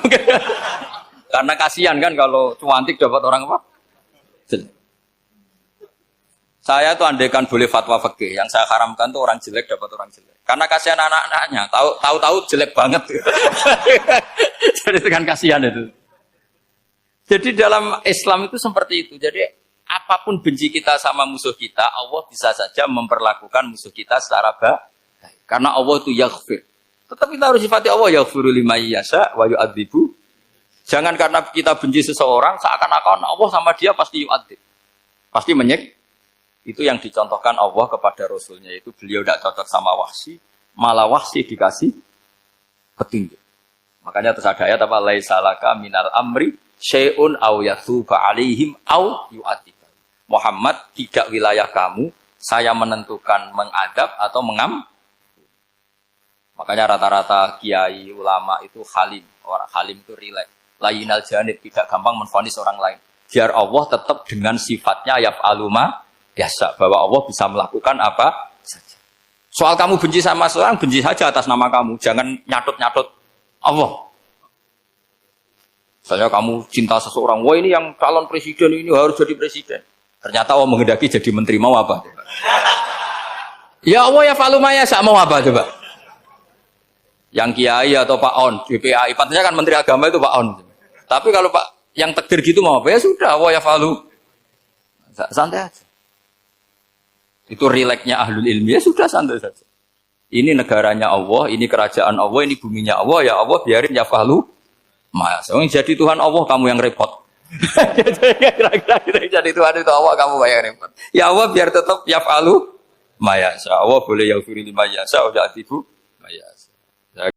Karena kasihan kan kalau cantik dapat orang apa? Jelek. Saya tuh andaikan boleh fatwa fikih, yang saya haramkan tuh orang jelek dapat orang jelek. Karena kasihan anak-anaknya, tahu-tahu jelek banget. Jadi kan kasihan itu. Jadi dalam Islam itu seperti itu. Jadi apapun benci kita sama musuh kita, Allah bisa saja memperlakukan musuh kita secara baik. Karena Allah itu yaghfir. Tetapi kita harus sifati Allah yaghfiru liman yasha wa yu'adzibu. Jangan karena kita benci seseorang seakan-akan Allah sama dia pasti yu'adzib. Pasti menyek. Itu yang dicontohkan Allah kepada Rasulnya. Itu beliau tidak cocok sama Wahsy. Malah Wahsy dikasih petunjuk. Makanya terus ada ayat apa? Laisa laka minal amri syai'un aw yatsuba alaihim aw yu'adzib. Muhammad, tidak wilayah kamu, saya menentukan mengadab atau mengam. Makanya rata-rata kiai ulama itu halim. Orang halim itu rileks. Layinal janib, tidak gampang menvonis orang lain. Biar Allah tetap dengan sifatnya yaf'alu ma biasa, bahwa Allah bisa melakukan apa saja. Soal kamu benci sama seorang, benci saja atas nama kamu. Jangan nyatut-nyatut Allah. Misalnya kamu cinta seseorang, wah ini yang calon presiden ini harus jadi presiden. Ternyata Allah menghendaki jadi menteri, mau apa? Ya Allah ya falumaya, saya mau apa coba? Yang kiai atau Pak On, BPAI, pantasnya kan menteri agama itu Pak On. Tapi kalau Pak yang takdir gitu mau apa? Ya sudah, Allah ya falu. Santai aja. Itu rileksnya ahlul ilmi, ya sudah santai saja. Ini negaranya Allah, ini kerajaan Allah, ini buminya Allah, ya Allah biarin ya falu. Mas, jadi Tuhan Allah kamu yang repot. Kira-kira jadi Tuhan itu Allah kamu yang repot. Ya Allah biar tetap ya falu. Maya, Allah boleh yaghfir liman yasha wa ya'tibu maya.